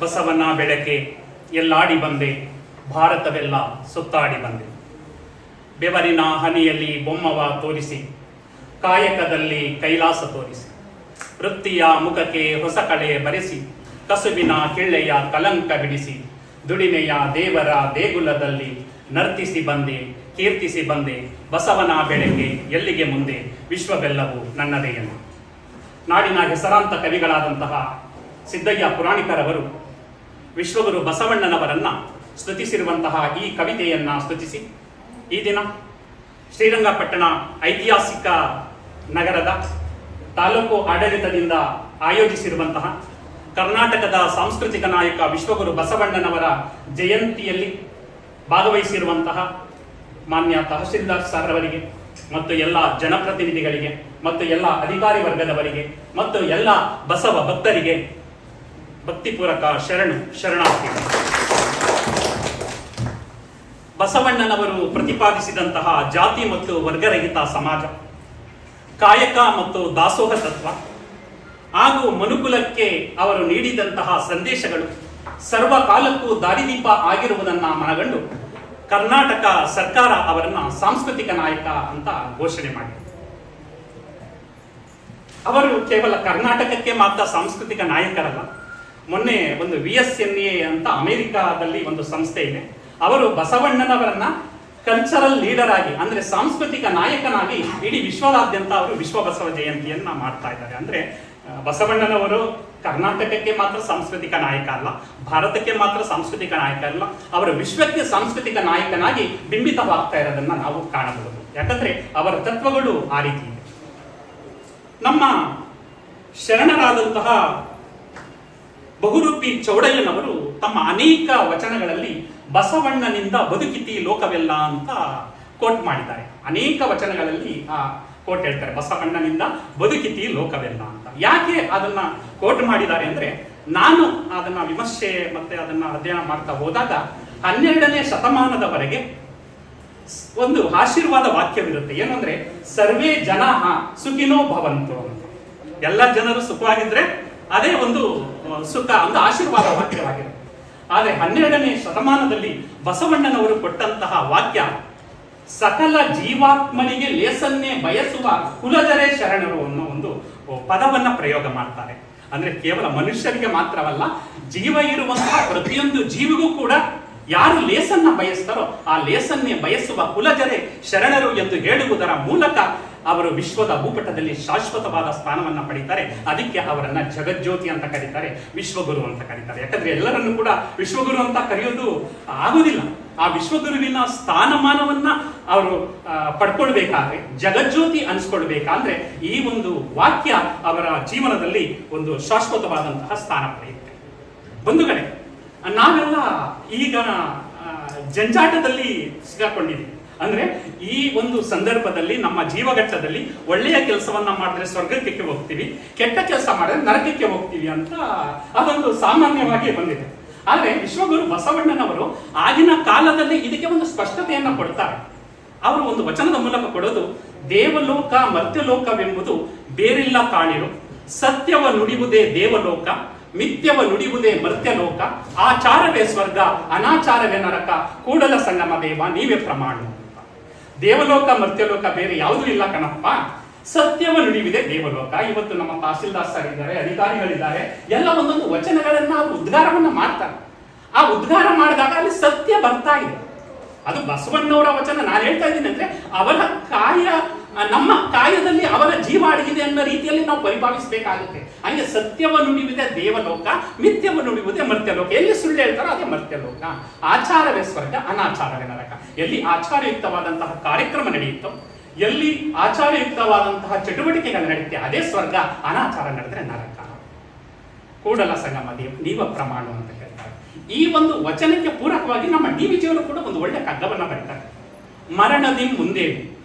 ಬಸವನ ಬೆಳಕೆ ಎಲ್ಲಾಡಿ ಬಂದೆ, ಭಾರತವೆಲ್ಲ ಸುತ್ತಾಡಿ ಬಂದೆ. ಬೆವರಿನ ಹನಿಯಲ್ಲಿ ಬೊಮ್ಮವ ತೋರಿಸಿ, ಕಾಯಕದಲ್ಲಿ ಕೈಲಾಸ ತೋರಿಸಿ, ವೃತ್ತಿಯ ಮುಖಕ್ಕೆ ಹೊಸ ಕಳೆ ಬರೆಸಿ, ಕಸುಬಿನ ಕಿಳ್ಳೆಯ ಕಲಂಕ ಬಿಡಿಸಿ, ದುಡಿಮೆಯ ದೇವರ ದೇಗುಲದಲ್ಲಿ ನರ್ತಿಸಿ ಬಂದೆ, ಕೀರ್ತಿಸಿ ಬಂದೆ. ಬಸವನ ಬೆಳಕೆ ಎಲ್ಲಿಗೆ ಮುಂದೆ, ವಿಶ್ವವೆಲ್ಲವೂ ನನ್ನದೇ ಎಂದು ನಾಡಿನ ಹೆಸರಾಂತ ಕವಿಗಳಾದಂತಹ ಸಿದ್ದಯ್ಯ ಪುರಾಣಿಕರವರು ವಿಶ್ವಗುರು ಬಸವಣ್ಣನವರನ್ನ ಸ್ತುತಿಸಿರುವಂತಹ ಈ ಕವಿತೆಯನ್ನ ಸ್ತುತಿಸಿ ಈ ದಿನ ಶ್ರೀರಂಗಪಟ್ಟಣ ಐತಿಹಾಸಿಕ ನಗರದ ತಾಲೂಕು ಆಡಳಿತದಿಂದ ಆಯೋಜಿಸಿರುವಂತಹ ಕರ್ನಾಟಕದ ಸಾಂಸ್ಕೃತಿಕ ನಾಯಕ ವಿಶ್ವಗುರು ಬಸವಣ್ಣನವರ ಜಯಂತಿಯಲ್ಲಿ ಭಾಗವಹಿಸಿರುವಂತಹ ಮಾನ್ಯ ತಹಶೀಲ್ದಾರ್ ಸರ್ ಅವರಿಗೆ ಮತ್ತು ಎಲ್ಲ ಜನಪ್ರತಿನಿಧಿಗಳಿಗೆ ಮತ್ತು ಎಲ್ಲ ಅಧಿಕಾರಿ ವರ್ಗದವರಿಗೆ ಮತ್ತು ಎಲ್ಲ ಬಸವ ಭಕ್ತರಿಗೆ ಭಕ್ತಿಪೂರ್ವಕ ಶರಣಾರ್ಥಿಗಳು. ಬಸವಣ್ಣನವರು ಪ್ರತಿಪಾದಿಸಿದಂತಹ ಜಾತಿ ಮತ್ತು ವರ್ಗರಹಿತ ಸಮಾಜ, ಕಾಯಕ ಮತ್ತು ದಾಸೋಹ ತತ್ವ ಹಾಗೂ ಮನುಕುಲಕ್ಕೆ ಅವರು ನೀಡಿದಂತಹ ಸಂದೇಶಗಳು ಸರ್ವಕಾಲಕ್ಕೂ ದಾರಿದೀಪ ಆಗಿರುವುದನ್ನ ಮನಗಂಡು ಕರ್ನಾಟಕ ಸರ್ಕಾರ ಅವರನ್ನ ಸಾಂಸ್ಕೃತಿಕ ನಾಯಕ ಅಂತ ಘೋಷಣೆ ಮಾಡಿದೆ. ಅವರು ಕೇವಲ ಕರ್ನಾಟಕಕ್ಕೆ ಮಾತ್ರ ಸಾಂಸ್ಕೃತಿಕ ನಾಯಕರಲ್ಲ. ಮೊನ್ನೆ ಒಂದು VSNA ಅಂತ ಅಮೆರಿಕಾದಲ್ಲಿ ಒಂದು ಸಂಸ್ಥೆ ಇದೆ, ಅವರು ಬಸವಣ್ಣನವರನ್ನ ಕಲ್ಚರಲ್ ಲೀಡರ್ ಆಗಿ ಅಂದ್ರೆ ಸಾಂಸ್ಕೃತಿಕ ನಾಯಕನಾಗಿ ಇಡೀ ವಿಶ್ವದಾದ್ಯಂತ ಅವರು ವಿಶ್ವ ಬಸವ ಜಯಂತಿಯನ್ನ ಮಾಡ್ತಾ ಇದ್ದಾರೆ. ಅಂದ್ರೆ ಬಸವಣ್ಣನವರು ಕರ್ನಾಟಕಕ್ಕೆ ಮಾತ್ರ ಸಾಂಸ್ಕೃತಿಕ ನಾಯಕ ಅಲ್ಲ, ಭಾರತಕ್ಕೆ ಮಾತ್ರ ಸಾಂಸ್ಕೃತಿಕ ನಾಯಕ ಅಲ್ಲ, ಅವರು ವಿಶ್ವಕ್ಕೆ ಸಾಂಸ್ಕೃತಿಕ ನಾಯಕನಾಗಿ ಬಿಂಬಿತವಾಗ್ತಾ ಇರೋದನ್ನ ನಾವು ಕಾಣಬಹುದು. ಯಾಕಂದ್ರೆ ಅವರ ತತ್ವಗಳು ಆ ರೀತಿ ಇದೆ. ನಮ್ಮ ಶರಣರಾದಂತಹ ಬಹುರೂಪಿ ಚೌಡಯ್ಯನವರು ತಮ್ಮ ಅನೇಕ ವಚನಗಳಲ್ಲಿ ಬಸವಣ್ಣನಿಂದ ಬದುಕಿತಿ ಲೋಕವೆಲ್ಲ ಅಂತ ಕೋಟ್ ಮಾಡಿದ್ದಾರೆ. ಅನೇಕ ವಚನಗಳಲ್ಲಿ ಆ ಕೋಟ್ ಹೇಳ್ತಾರೆ, ಬಸವಣ್ಣನಿಂದ ಬದುಕಿತಿ ಲೋಕವೆಲ್ಲ ಅಂತ. ಯಾಕೆ ಅದನ್ನ ಕೋಟ್ ಮಾಡಿದ್ದಾರೆ ಅಂದ್ರೆ, ನಾನು ಅದನ್ನ ವಿಮರ್ಶೆ ಮತ್ತೆ ಅದನ್ನ ಅಧ್ಯಯನ ಮಾಡ್ತಾ ಹೋದಾಗ 12ನೇ ಶತಮಾನದವರೆಗೆ ಒಂದು ಆಶೀರ್ವಾದ ವಾಕ್ಯವಿರುತ್ತೆ. ಏನು ಅಂದ್ರೆ, ಸರ್ವೇ ಜನಾಃ ಸುಖಿನೋ ಭವಂತು ಅಂತ. ಎಲ್ಲ ಜನರು ಸುಖವಾಗಿದ್ರೆ ಅದೇ ಒಂದು ಸುಖ, ಒಂದು ಆಶೀರ್ವಾದ ವಾಕ್ಯವಾಗಿರುತ್ತೆ. ಆದರೆ 12ನೇ ಶತಮಾನದಲ್ಲಿ ಬಸವಣ್ಣನವರು ಕೊಟ್ಟಂತಹ ವಾಕ್ಯ, ಸಕಲ ಜೀವಾತ್ಮನಿಗೆ ಲೇಸನ್ನೇ ಬಯಸುವ ಕುಲಜರೇ ಶರಣರು ಅನ್ನೋ ಒಂದು ಪದವನ್ನ ಪ್ರಯೋಗ ಮಾಡ್ತಾರೆ. ಅಂದ್ರೆ ಕೇವಲ ಮನುಷ್ಯರಿಗೆ ಮಾತ್ರವಲ್ಲ, ಜೀವ ಇರುವಂತಹ ಪ್ರತಿಯೊಂದು ಜೀವಿಗೂ ಕೂಡ ಯಾರು ಲೇಸನ್ನ ಬಯಸ್ತಾರೋ ಆ ಲೇಸನ್ನೇ ಬಯಸುವ ಕುಲಜರೆ ಶರಣರು ಎಂದು ಹೇಳುವುದರ ಮೂಲಕ ಅವರು ವಿಶ್ವದ ಭೂಪಟದಲ್ಲಿ ಶಾಶ್ವತವಾದ ಸ್ಥಾನವನ್ನ ಪಡೀತಾರೆ. ಅದಕ್ಕೆ ಅವರನ್ನ ಜಗಜ್ಯೋತಿ ಅಂತ ಕರೀತಾರೆ, ವಿಶ್ವಗುರು ಅಂತ ಕರೀತಾರೆ. ಯಾಕಂದ್ರೆ ಎಲ್ಲರನ್ನು ಕೂಡ ವಿಶ್ವಗುರು ಅಂತ ಕರೆಯೋದು ಆಗುದಿಲ್ಲ. ಆ ವಿಶ್ವಗುರುವಿನ ಸ್ಥಾನಮಾನವನ್ನ ಅವರು ಪಡ್ಕೊಳ್ಬೇಕಾದ್ರೆ, ಜಗಜ್ಯೋತಿ ಅನ್ಸ್ಕೊಳ್ಬೇಕಾದ್ರೆ ಈ ಒಂದು ವಾಕ್ಯ ಅವರ ಜೀವನದಲ್ಲಿ ಒಂದು ಶಾಶ್ವತವಾದಂತಹ ಸ್ಥಾನ ಪಡೆಯುತ್ತೆ. ಬಂಧುಗಳೇ, ನಾವೆಲ್ಲ ಈಗ ಜಂಜಾಟದಲ್ಲಿ ಸಿಗಾಕೊಂಡಿದ್ದೀವಿ. ಅಂದ್ರೆ ಈ ಒಂದು ಸಂದರ್ಭದಲ್ಲಿ ನಮ್ಮ ಜೀವಘಟ್ಟದಲ್ಲಿ ಒಳ್ಳೆಯ ಕೆಲಸವನ್ನ ಮಾಡಿದ್ರೆ ಸ್ವರ್ಗಕ್ಕೆ ಹೋಗ್ತೀವಿ, ಕೆಟ್ಟ ಕೆಲಸ ಮಾಡಿದ್ರೆ ನರಕಕ್ಕೆ ಹೋಗ್ತೀವಿ ಅಂತ ಅದೊಂದು ಸಾಮಾನ್ಯವಾಗಿ ಬಂದಿದೆ. ಆದ್ರೆ ವಿಶ್ವಗುರು ಬಸವಣ್ಣನವರು ಆಗಿನ ಕಾಲದಲ್ಲಿ ಇದಕ್ಕೆ ಒಂದು ಸ್ಪಷ್ಟತೆಯನ್ನ ಕೊಡ್ತಾರೆ. ಅವರು ಒಂದು ವಚನದ ಮೂಲಕ ಕೊಡೋದು, ದೇವಲೋಕ ಮರ್ತ್ಯಲೋಕವೆಂಬುದು ಬೇರಿಲ್ಲ ಕಾಣಿರು, ಸತ್ಯವ ನುಡಿಯುವುದೇ ದೇವಲೋಕ, ಮಿಥ್ಯವ ನುಡಿಯುವುದೇ ಮರ್ತ್ಯಲೋಕ, ಆಚಾರವೇ ಸ್ವರ್ಗ ಅನಾಚಾರವೇ ನರಕ, ಕೂಡಲ ಸಂಗಮ ದೇವ ನೀವೇ ಪ್ರಮಾಣ. ದೇವಲೋಕ ಮರ್ತ್ಯಲೋಕ ಬೇರೆ ಯಾವುದೂ ಇಲ್ಲ ಕಣಪ್ಪ, ಸತ್ಯವ ನುಡಿಯುವುದೇ ದೇವಲೋಕ. ಇವತ್ತು ನಮ್ಮ ತಹಸೀಲ್ದಾರ್ ಸರ್ ಇದ್ದಾರೆ, ಅಧಿಕಾರಿಗಳಿದ್ದಾರೆ, ಎಲ್ಲ ಒಂದೊಂದು ವಚನಗಳನ್ನ ಅವರು ಉದ್ಗಾರವನ್ನ ಮಾಡ್ತಾರೆ. ಆ ಉದ್ಗಾರ ಮಾಡಿದಾಗ ಅಲ್ಲಿ ಸತ್ಯ ಬರ್ತಾ ಇದೆ. ಅದು ಬಸವಣ್ಣವರ ವಚನ. ನಾನು ಹೇಳ್ತಾ ಇದ್ದೀನಿ ಅಂದ್ರೆ, ಅವರ ಕಾಯ ನಮ್ಮ ಕಾಯದಲ್ಲಿ ಅವರ ಜೀವ ಅಡಗಿದೆ ಅನ್ನೋ ರೀತಿಯಲ್ಲಿ ನಾವು ಪರಿಭಾವಿಸಬೇಕಾಗುತ್ತೆ. ಹಂಗೆ ಸತ್ಯವ ನುಡಿಯುವುದೇ ದೇವಲೋಕ, ಮಿಥ್ಯವ ನುಡಿಯುವುದೇ ಮರ್ತ್ಯಲೋಕ. ಎಲ್ಲಿ ಸುಳ್ಳು ಹೇಳ್ತಾರೋ ಅದೇ ಮರ್ತ್ಯಲೋಕ, ಆಚಾರವೇ ಸ್ವರ್ಗ ಅನಾಚಾರವೇ ನರಕ. ಎಲ್ಲಿ ಆಚಾರಯುಕ್ತವಾದಂತಹ ಕಾರ್ಯಕ್ರಮ ನಡೆಯುತ್ತೋ, ಎಲ್ಲಿ ಆಚಾರಯುಕ್ತವಾದಂತಹ ಚಟುವಟಿಕೆಗಳು ನಡೆಯುತ್ತೆ ಅದೇ ಸ್ವರ್ಗ, ಅನಾಚಾರ ನಡೆದ್ರೆ ನರಕ. ಕೂಡಲ ಸಂಗಮ ದೇವ ನೀವ ಪ್ರಮಾಣ ಅಂತ ಹೇಳ್ತಾರೆ. ಈ ಒಂದು ವಚನಕ್ಕೆ ಪೂರಕವಾಗಿ ನಮ್ಮ DVG ಅವರು ಕೂಡ ಒಂದು ಒಳ್ಳೆ ಕಗ್ಗವನ್ನ ಬರೀತಾರೆ. ಮರಣದಿ ಮುಂದೇನು,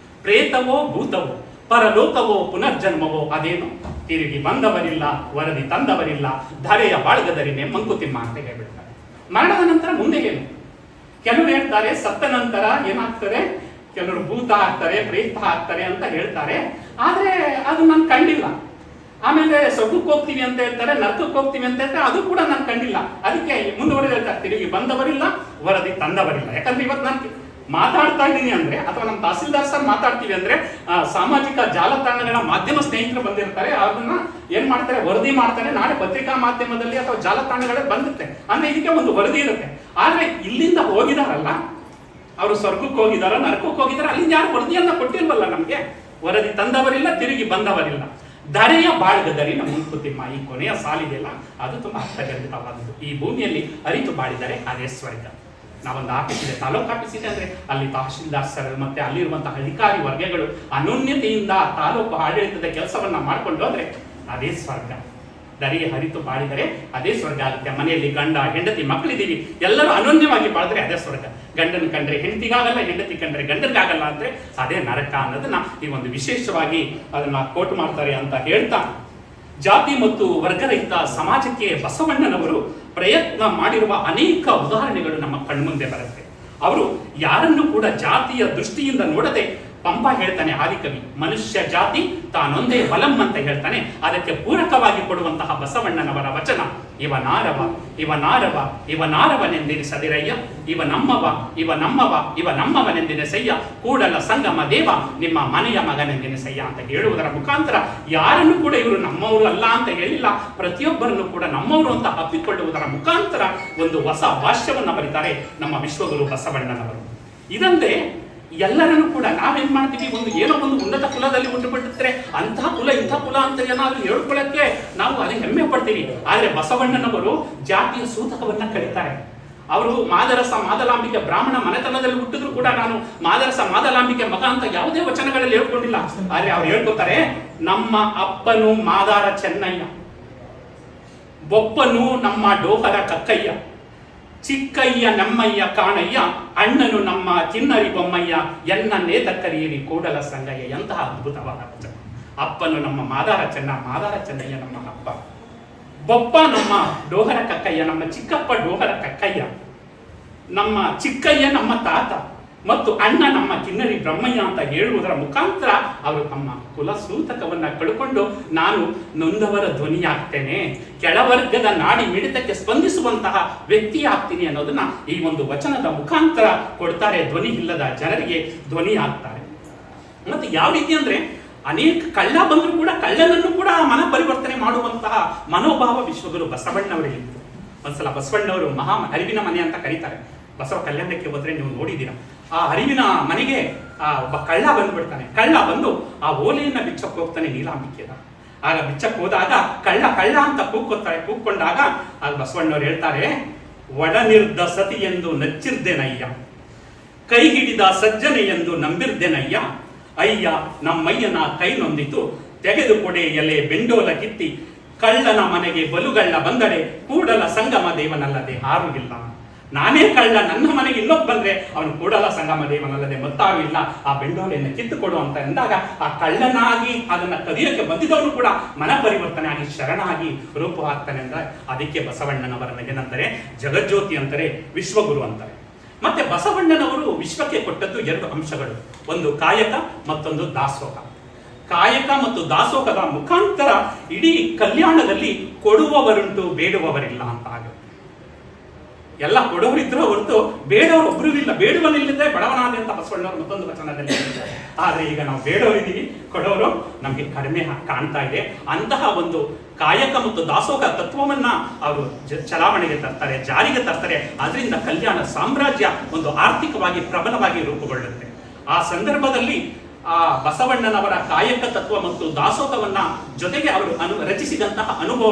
ಪ್ರೇತವೋ ಭೂತವೋ, ಪರಲೋಕವೋ ಪುನರ್ಜನ್ಮವೋ ಅದೇನು, ತಿರುಗಿ ಬಂದವರಿಲ್ಲ ವರದಿ ತಂದವರಿಲ್ಲ, ಧರೆಯ ಬಾಳ್ಗದರಿನೇ ಮಂಕುತಿಮ್ಮ ಅಂತ ಹೇಳ್ಬಿಡ್ತಾರೆ. ಮರಣದ ನಂತರ ಮುಂದೆ ಏನು? ಕೆಲವರು ಹೇಳ್ತಾರೆ ಸತ್ತ ನಂತರ ಏನಾಗ್ತಾರೆ, ಕೆಲವರು ಭೂತ ಆಗ್ತಾರೆ, ಪ್ರೇತ ಆಗ್ತಾರೆ ಅಂತ ಹೇಳ್ತಾರೆ. ಆದ್ರೆ ಅದು ನಾನು ಕಂಡಿಲ್ಲ. ಆಮೇಲೆ ಸ್ವರ್ಗಕ್ಕೆ ಹೋಗ್ತೀವಿ ಅಂತ ಹೇಳ್ತಾರೆ, ನರಕಕ್ಕೆ ಹೋಗ್ತೀವಿ ಅಂತ ಹೇಳ್ತಾರೆ, ಅದು ಕೂಡ ನಾನು ಕಂಡಿಲ್ಲ. ಅದಕ್ಕೆ ಮುಂದುವರೆದು ಹೇಳ್ತಾರೆ, ತಿರುಗಿ ಬಂದವರಿಲ್ಲ, ವರದಿ ತಂದವರಿಲ್ಲ. ಯಾಕಂದ್ರೆ ಇವತ್ತು ನಾನು ಮಾತಾಡ್ತಾ ಇದ್ದೀನಿ ಅಂದ್ರೆ, ಅಥವಾ ನಮ್ಮ ತಹಸೀಲ್ದಾರ್ ಸರ್ ಮಾತಾಡ್ತೀವಿ ಅಂದ್ರೆ, ಸಾಮಾಜಿಕ ಜಾಲತಾಣಗಳ ಮಾಧ್ಯಮ ಸ್ನೇಹಿತರು ಬಂದಿರ್ತಾರೆ, ಅದನ್ನ ಏನ್ ಮಾಡ್ತಾರೆ, ವರದಿ ಮಾಡ್ತಾರೆ. ನಾಳೆ ಪತ್ರಿಕಾ ಮಾಧ್ಯಮದಲ್ಲಿ ಅಥವಾ ಜಾಲತಾಣಗಳೇ ಬಂದುತ್ತೆ ಅಂದ್ರೆ ಇದಕ್ಕೆ ಒಂದು ವರದಿ ಇರುತ್ತೆ. ಆದ್ರೆ ಇಲ್ಲಿಂದ ಹೋಗಿದಾರಲ್ಲ, ಅವರು ಸ್ವರ್ಗಕ್ಕೆ ಹೋಗಿದಾರ, ನರಕಕ್ಕೆ ಹೋಗಿದಾರ, ಅಲ್ಲಿಂದ ಯಾರು ವರದಿಯನ್ನ ಕೊಟ್ಟಿಲ್ವಲ್ಲ ನಮ್ಗೆ. ವರದಿ ತಂದವರಿಲ್ಲ, ತಿರುಗಿ ಬಂದವರಿಲ್ಲ. ಧರೆಯ ಬಾಳ್ಗದರಿನ ಮುಂಕುತಿಮ್ಮ, ಈ ಕೊನೆಯ ಸಾಲಿದೆಯಲ್ಲ ಅದು ತುಂಬಾ ಅರ್ಥಗರ್ಭಿತವಾದದ್ದು. ಈ ಭೂಮಿಯಲ್ಲಿ ಅರಿತು ಬಾಳಿದರೆ ಅದೇ ಸ್ವರ್ಗ. ನಾವೊಂದು ಆಫೀಸ್ ಇದೆ, ತಾಲೂಕು ಆಫೀಸ್ ಇದೆ ಅಂದ್ರೆ ಅಲ್ಲಿ ತಹಶೀಲ್ದಾರ್ ಸರ್ ಮತ್ತೆ ಅಲ್ಲಿರುವಂತಹ ಅಧಿಕಾರಿ ವರ್ಗಗಳು ಅನನ್ಯತೆಯಿಂದ ತಾಲೂಕು ಆಡಳಿತದ ಕೆಲಸವನ್ನ ಮಾಡ್ಕೊಂಡು ಹೋದ್ರೆ ಅದೇ ಸ್ವರ್ಗ. ದರಿಯ ಹರಿತು ಬಾಳಿದರೆ ಅದೇ ಸ್ವರ್ಗ ಆಗುತ್ತೆ. ಮನೆಯಲ್ಲಿ ಗಂಡ ಹೆಂಡತಿ ಮಕ್ಕಳಿದ್ದೀವಿ, ಎಲ್ಲರೂ ಅನನ್ಯವಾಗಿ ಬಾಳಿದ್ರೆ ಅದೇ ಸ್ವರ್ಗ. ಗಂಡನ ಕಂಡ್ರೆ ಹೆಂಡತಿಗಾಗಲ್ಲ, ಹೆಂಡತಿ ಕಂಡ್ರೆ ಗಂಡನಿಗಾಗಲ್ಲ ಅಂದ್ರೆ ಅದೇ ನರಕ ಅನ್ನೋದನ್ನ ಈ ಒಂದು ವಿಶೇಷವಾಗಿ ಅದನ್ನ ಕೋಟ್ ಮಾಡ್ತಾರೆ ಅಂತ ಹೇಳ್ತಾ, ಜಾತಿ ಮತ್ತು ವರ್ಗರಹಿತ ಸಮಾಜಕ್ಕೆ ಬಸವಣ್ಣನವರು ಪ್ರಯತ್ನ ಮಾಡಿರುವ ಅನೇಕ ಉದಾಹರಣೆಗಳು ನಮ್ಮ ಕಣ್ಮುಂದೆ ಬರುತ್ತೆ. ಅವರು ಯಾರನ್ನು ಕೂಡ ಜಾತಿಯ ದೃಷ್ಟಿಯಿಂದ ನೋಡದೆ, ಪಂಪ ಹೇಳ್ತಾನೆ ಆದಿಕವಿ, ಮನುಷ್ಯ ಜಾತಿ ತಾನೊಂದೇ ಬಲಂ ಅಂತ ಹೇಳ್ತಾನೆ. ಅದಕ್ಕೆ ಪೂರಕವಾಗಿ ಕೊಡುವಂತಹ ಬಸವಣ್ಣನವರ ವಚನ, ಇವನಾರವ ಇವನಾರವ ಇವನಾರವನೆಂದೆನಿಸದಿರಯ್ಯ, ಇವನಮ್ಮವ ಇವನಮ್ಮವ ಇವನಮ್ಮವನೆಂದೆನಿಸಯ್ಯ, ಕೂಡಲ ಸಂಗಮ ದೇವ ನಿಮ್ಮ ಮನೆಯ ಮಗನೆಂದೆನಿಸಯ್ಯ ಅಂತ ಹೇಳುವುದರ ಮುಖಾಂತರ ಯಾರನ್ನು ಕೂಡ ಇವರು ನಮ್ಮವರು ಅಲ್ಲ ಅಂತ ಹೇಳಿಲ್ಲ, ಪ್ರತಿಯೊಬ್ಬರನ್ನು ಕೂಡ ನಮ್ಮವರು ಅಂತ ಅಪ್ಪಿಕೊಳ್ಳುವುದರ ಮುಖಾಂತರ ಒಂದು ಹೊಸ ಭಾಷ್ಯವನ್ನ ಬರೀತಾರೆ ನಮ್ಮ ವಿಶ್ವಗುರು ಬಸವಣ್ಣನವರು. ಇದಂದ್ರೆ ಎಲ್ಲರನ್ನು ಕೂಡ ನಾವೇನ್ ಮಾಡ್ತೀವಿ, ಏನೋ ಒಂದು ಉನ್ನತ ಕುಲದಲ್ಲಿ ಹುಟ್ಟುಬಿಟ್ಟಿದ್ರೆ ಅಂತಹ ಕುಲ ಇಂಥ ಕುಲ ಅಂತ ಏನಾದ್ರೂ ಹೇಳ್ಕೊಳ್ಳಕ್ಕೆ ನಾವು ಅದಕ್ಕೆ ಹೆಮ್ಮೆ ಪಡ್ತೀವಿ. ಆದ್ರೆ ಬಸವಣ್ಣನವರು ಜಾತಿಯ ಸೂತಕವನ್ನ ಕರೀತಾರೆ. ಅವರು ಮಾದರಸ ಮಾದಲಾಂಬಿಕೆ ಬ್ರಾಹ್ಮಣ ಮನೆತನದಲ್ಲಿ ಹುಟ್ಟಿದ್ರು ಕೂಡ ನಾನು ಮಾದರಸ ಮಾದಲಾಂಬಿಕೆ ಮಗ ಅಂತ ಯಾವುದೇ ವಚನಗಳಲ್ಲಿ ಹೇಳ್ಕೊಂಡಿಲ್ಲ. ಆದ್ರೆ ಅವ್ರು ಹೇಳ್ಕೊತಾರೆ, ನಮ್ಮ ಅಪ್ಪನು ಮಾದಾರ ಚೆನ್ನಯ್ಯ, ಬೊಪ್ಪನು ನಮ್ಮ ಡೋಹರ ಕಕ್ಕಯ್ಯ, ಚಿಕ್ಕಯ್ಯ ನಮ್ಮಯ್ಯ ಕಾಣಯ್ಯ, ಅಣ್ಣನು ನಮ್ಮ ಚಿನ್ನರಿ ಬೊಮ್ಮಯ್ಯ, ಎನ್ನನ್ನೇ ತಕ್ಕರಿಯರಿ ಕೂಡಲ ಸಂಗಯ್ಯ. ಎಂತಹ ಅದ್ಭುತವಾದ ವಚನ. ಅಪ್ಪನು ನಮ್ಮ ಮಾದಾರ ಚೆನ್ನಯ್ಯ ನಮ್ಮ ಅಪ್ಪ, ಬೊಪ್ಪ ನಮ್ಮ ಡೋಹರ ಕಕ್ಕಯ್ಯ, ನಮ್ಮ ಚಿಕ್ಕಪ್ಪ ಡೋಹರ ಕಕ್ಕಯ್ಯ, ನಮ್ಮ ಚಿಕ್ಕಯ್ಯ ನಮ್ಮ ತಾತ, ಮತ್ತು ಅಣ್ಣ ನಮ್ಮ ಕಿನ್ನರಿ ಬ್ರಹ್ಮಯ್ಯ ಅಂತ ಹೇಳುವುದರ ಮುಖಾಂತರ ಅವರು ತಮ್ಮ ಕುಲ ಸೂತಕವನ್ನ ಕಳ್ಕೊಂಡು ನಾನು ನೊಂದವರ ಧ್ವನಿಯಾಗ್ತೇನೆ, ಕೆಳವರ್ಗದ ನಾಡಿ ಮಿಡಿತಕ್ಕೆ ಸ್ಪಂದಿಸುವಂತಹ ವ್ಯಕ್ತಿ ಆಗ್ತೀನಿ ಅನ್ನೋದನ್ನ ಈ ಒಂದು ವಚನದ ಮುಖಾಂತರ ಕೊಡ್ತಾರೆ. ಧ್ವನಿ ಇಲ್ಲದ ಜನರಿಗೆ ಧ್ವನಿ ಆಗ್ತಾರೆ. ಮತ್ತೆ ಯಾವ ರೀತಿ ಅಂದ್ರೆ, ಅನೇಕ ಕಳ್ಳ ಬಂದರೂ ಕೂಡ ಕಳ್ಳನನ್ನು ಕೂಡ ಮನ ಪರಿವರ್ತನೆ ಮಾಡುವಂತಹ ಮನೋಭಾವ ವಿಶ್ವಗುರು ಬಸವಣ್ಣವರಿಗಿತ್ತು. ಒಂದ್ಸಲ ಬಸವಣ್ಣವರು ಮಹಾ ಅರಿವಿನ ಮನೆ ಅಂತ ಕರೀತಾರೆ. ಬಸವ ಕಲ್ಯಾಣಕ್ಕೆ ಹೋದ್ರೆ ನೀವು ನೋಡಿದ್ದೀರ, ಆ ಅರಿವಿನ ಮನೆಗೆ ಒಬ್ಬ ಕಳ್ಳ ಬಂದ್ಬಿಡ್ತಾನೆ. ಕಳ್ಳ ಬಂದು ಆ ಓಲೆಯನ್ನ ಬಿಚ್ಚಕ್ಕೆ ಹೋಗ್ತಾನೆ ನೀಲಾಂಬಿಕೆದ. ಆಗ ಬಿಚ್ಚಕ್ಕೆ ಹೋದಾಗ ಕಳ್ಳ ಅಂತ ಕೂಗ್ಕೊಂಡಾಗ ಆಗ ಬಸವಣ್ಣವ್ರು ಹೇಳ್ತಾರೆ, ಒಡನಿರ್ದ ಸತಿ ಎಂದು ನಚ್ಚಿರ್ದೆನಯ್ಯ, ಕೈ ಹಿಡಿದ ಸಜ್ಜನೆ ಎಂದು ನಂಬಿರ್ದೆನಯ್ಯ, ಅಯ್ಯ ನಮ್ಮಯ್ಯನ ಕೈ ನೊಂದಿತು, ತೆಗೆದುಕೊಡೆ ಎಲೆ ಬೆಂಡೋಲ ಕಿತ್ತಿ, ಕಳ್ಳನ ಮನೆಗೆ ಬಲುಗಳ್ಳ ಬಂದರೆ ಕೂಡಲ ಸಂಗಮ ದೇವನಲ್ಲದೆ ಹಾರು ಇಲ್ಲ. ನಾನೇ ಕಳ್ಳ, ನನ್ನ ಮನೆಗೆ ಇನ್ನೊಬ್ಬ ಬಂದ್ರೆ ಅವನು ಕೂಡಲ ಸಂಗಮ ದೇವನಲ್ಲದೆ ಮತ್ತಾರು ಇಲ್ಲ, ಆ ಬೆಂಡೋಲೆಯನ್ನು ಕಿತ್ತುಕೊಡು ಅಂತ ಎಂದಾಗ ಆ ಕಳ್ಳನಾಗಿ ಅದನ್ನ ಕದಿಯಕ್ಕೆ ಬಂದಿದ್ದವನು ಕೂಡ ಮನ ಪರಿವರ್ತನೆ ಆಗಿ ಶರಣಾಗಿ ರೂಪ ಆಗ್ತಾನೆ ಅಂದ್ರೆ ಅದಕ್ಕೆ ಬಸವಣ್ಣನವರನ್ನ ಏನಂತಾರೆ, ಜಗಜ್ಯೋತಿ ಅಂತಾರೆ, ವಿಶ್ವಗುರು ಅಂತಾರೆ. ಮತ್ತೆ ಬಸವಣ್ಣನವರು ವಿಶ್ವಕ್ಕೆ ಕೊಟ್ಟದ್ದು ಎರಡು ಅಂಶಗಳು, ಒಂದು ಕಾಯಕ ಮತ್ತೊಂದು ದಾಸೋಹ. ಕಾಯಕ ಮತ್ತು ದಾಸೋಹದ ಮುಖಾಂತರ ಇಡೀ ಕಲ್ಯಾಣದಲ್ಲಿ ಕೊಡುವವರುಂಟು ಬೇಡುವವರಿಲ್ಲ ಅಂತ ಆಗುತ್ತೆ. ಎಲ್ಲ ಕೊಡೋರಿದ್ರು ಹೊರತು ಬೇಡವರು ಒಬ್ರು ಇಲ್ಲ, ಬೇಡುವನಿಲ್ಲದೆ ಬಡವನಾದೆ ಅಂತ ಬಸವಣ್ಣವರು ಮತ್ತೊಂದು ವಚನದಲ್ಲಿ ಹೇಳಿದ್ದಾರೆ. ಆದ್ರೆ ಈಗ ನಾವು ಬೇಡವರಿದ್ದೀವಿ, ಕೊಡೋರು ನಮಗೆ ಕಡಿಮೆ ಕಾಣ್ತಾ ಇದೆ. ಅಂತಹ ಒಂದು ಕಾಯಕ ಮತ್ತು ದಾಸೋಹ ತತ್ವವನ್ನ ಅವರು ಚಲಾವಣೆಗೆ ತರ್ತಾರೆ, ಜಾರಿಗೆ ತರ್ತಾರೆ. ಅದರಿಂದ ಕಲ್ಯಾಣ ಸಾಮ್ರಾಜ್ಯ ಒಂದು ಆರ್ಥಿಕವಾಗಿ ಪ್ರಬಲವಾಗಿ ರೂಪುಗೊಳ್ಳುತ್ತೆ. ಆ ಸಂದರ್ಭದಲ್ಲಿ ಆ ಬಸವಣ್ಣನವರ ಕಾಯಕ ತತ್ವ ಮತ್ತು ದಾಸೋಹವನ್ನ ಜೊತೆಗೆ ಅವರು ರಚಿಸಿದಂತಹ ಅನುಭವ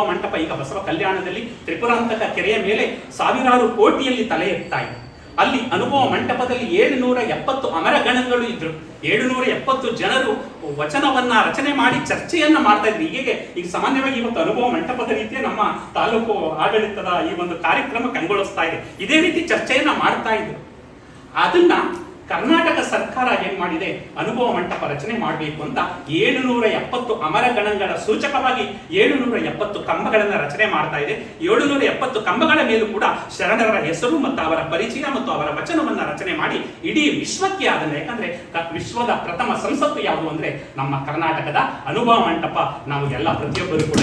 ಮಂಟಪ ಈಗ ಬಸವ ಕಲ್ಯಾಣದಲ್ಲಿ ತ್ರಿಪುರಾಂತಕ ಕೆರೆಯ ಮೇಲೆ ಸಾವಿರಾರು ಕೋಟಿಯಲ್ಲಿ ತಲೆ ಎತ್ತಾ ಇದೆ. ಅಲ್ಲಿ ಅನುಭವ ಮಂಟಪದಲ್ಲಿ 770 ಅಮರಗಣಗಳು ಇದ್ರು. 770 ಜನರು ವಚನವನ್ನ ರಚನೆ ಮಾಡಿ ಚರ್ಚೆಯನ್ನ ಮಾಡ್ತಾ ಇದ್ರು. ಈಗ ಸಾಮಾನ್ಯವಾಗಿ ಇವತ್ತು ಅನುಭವ ಮಂಟಪದ ರೀತಿಯ ನಮ್ಮ ತಾಲೂಕು ಆಡಳಿತದ ಈ ಒಂದು ಕಾರ್ಯಕ್ರಮ ಕಂಗೊಳಿಸ್ತಾ ಇದೆ. ಇದೇ ರೀತಿ ಚರ್ಚೆಯನ್ನ ಮಾಡ್ತಾ ಇದ್ರು. ಅದನ್ನ ಕರ್ನಾಟಕ ಸರ್ಕಾರ ಏನ್ ಮಾಡಿದೆ, ಅನುಭವ ಮಂಟಪ ರಚನೆ ಮಾಡಬೇಕು ಅಂತ 770 ಅಮರಗಣಗಳ ಸೂಚಕವಾಗಿ 770 ಕಂಬಗಳನ್ನ ರಚನೆ ಮಾಡ್ತಾ ಇದೆ. 770 ಕಂಬಗಳ ಮೇಲೂ ಕೂಡ ಶರಣರ ಹೆಸರು ಮತ್ತು ಅವರ ಪರಿಚಯ ಮತ್ತು ಅವರ ವಚನವನ್ನ ರಚನೆ ಮಾಡಿ ಇಡೀ ವಿಶ್ವಕ್ಕೆ ಅದನ್ನ, ಯಾಕಂದ್ರೆ ವಿಶ್ವದ ಪ್ರಥಮ ಸಂಸತ್ತು ಯಾವುದು ಅಂದ್ರೆ ನಮ್ಮ ಕರ್ನಾಟಕದ ಅನುಭವ ಮಂಟಪ. ನಾವು ಎಲ್ಲ ಪ್ರತಿಯೊಬ್ಬರು ಕೂಡ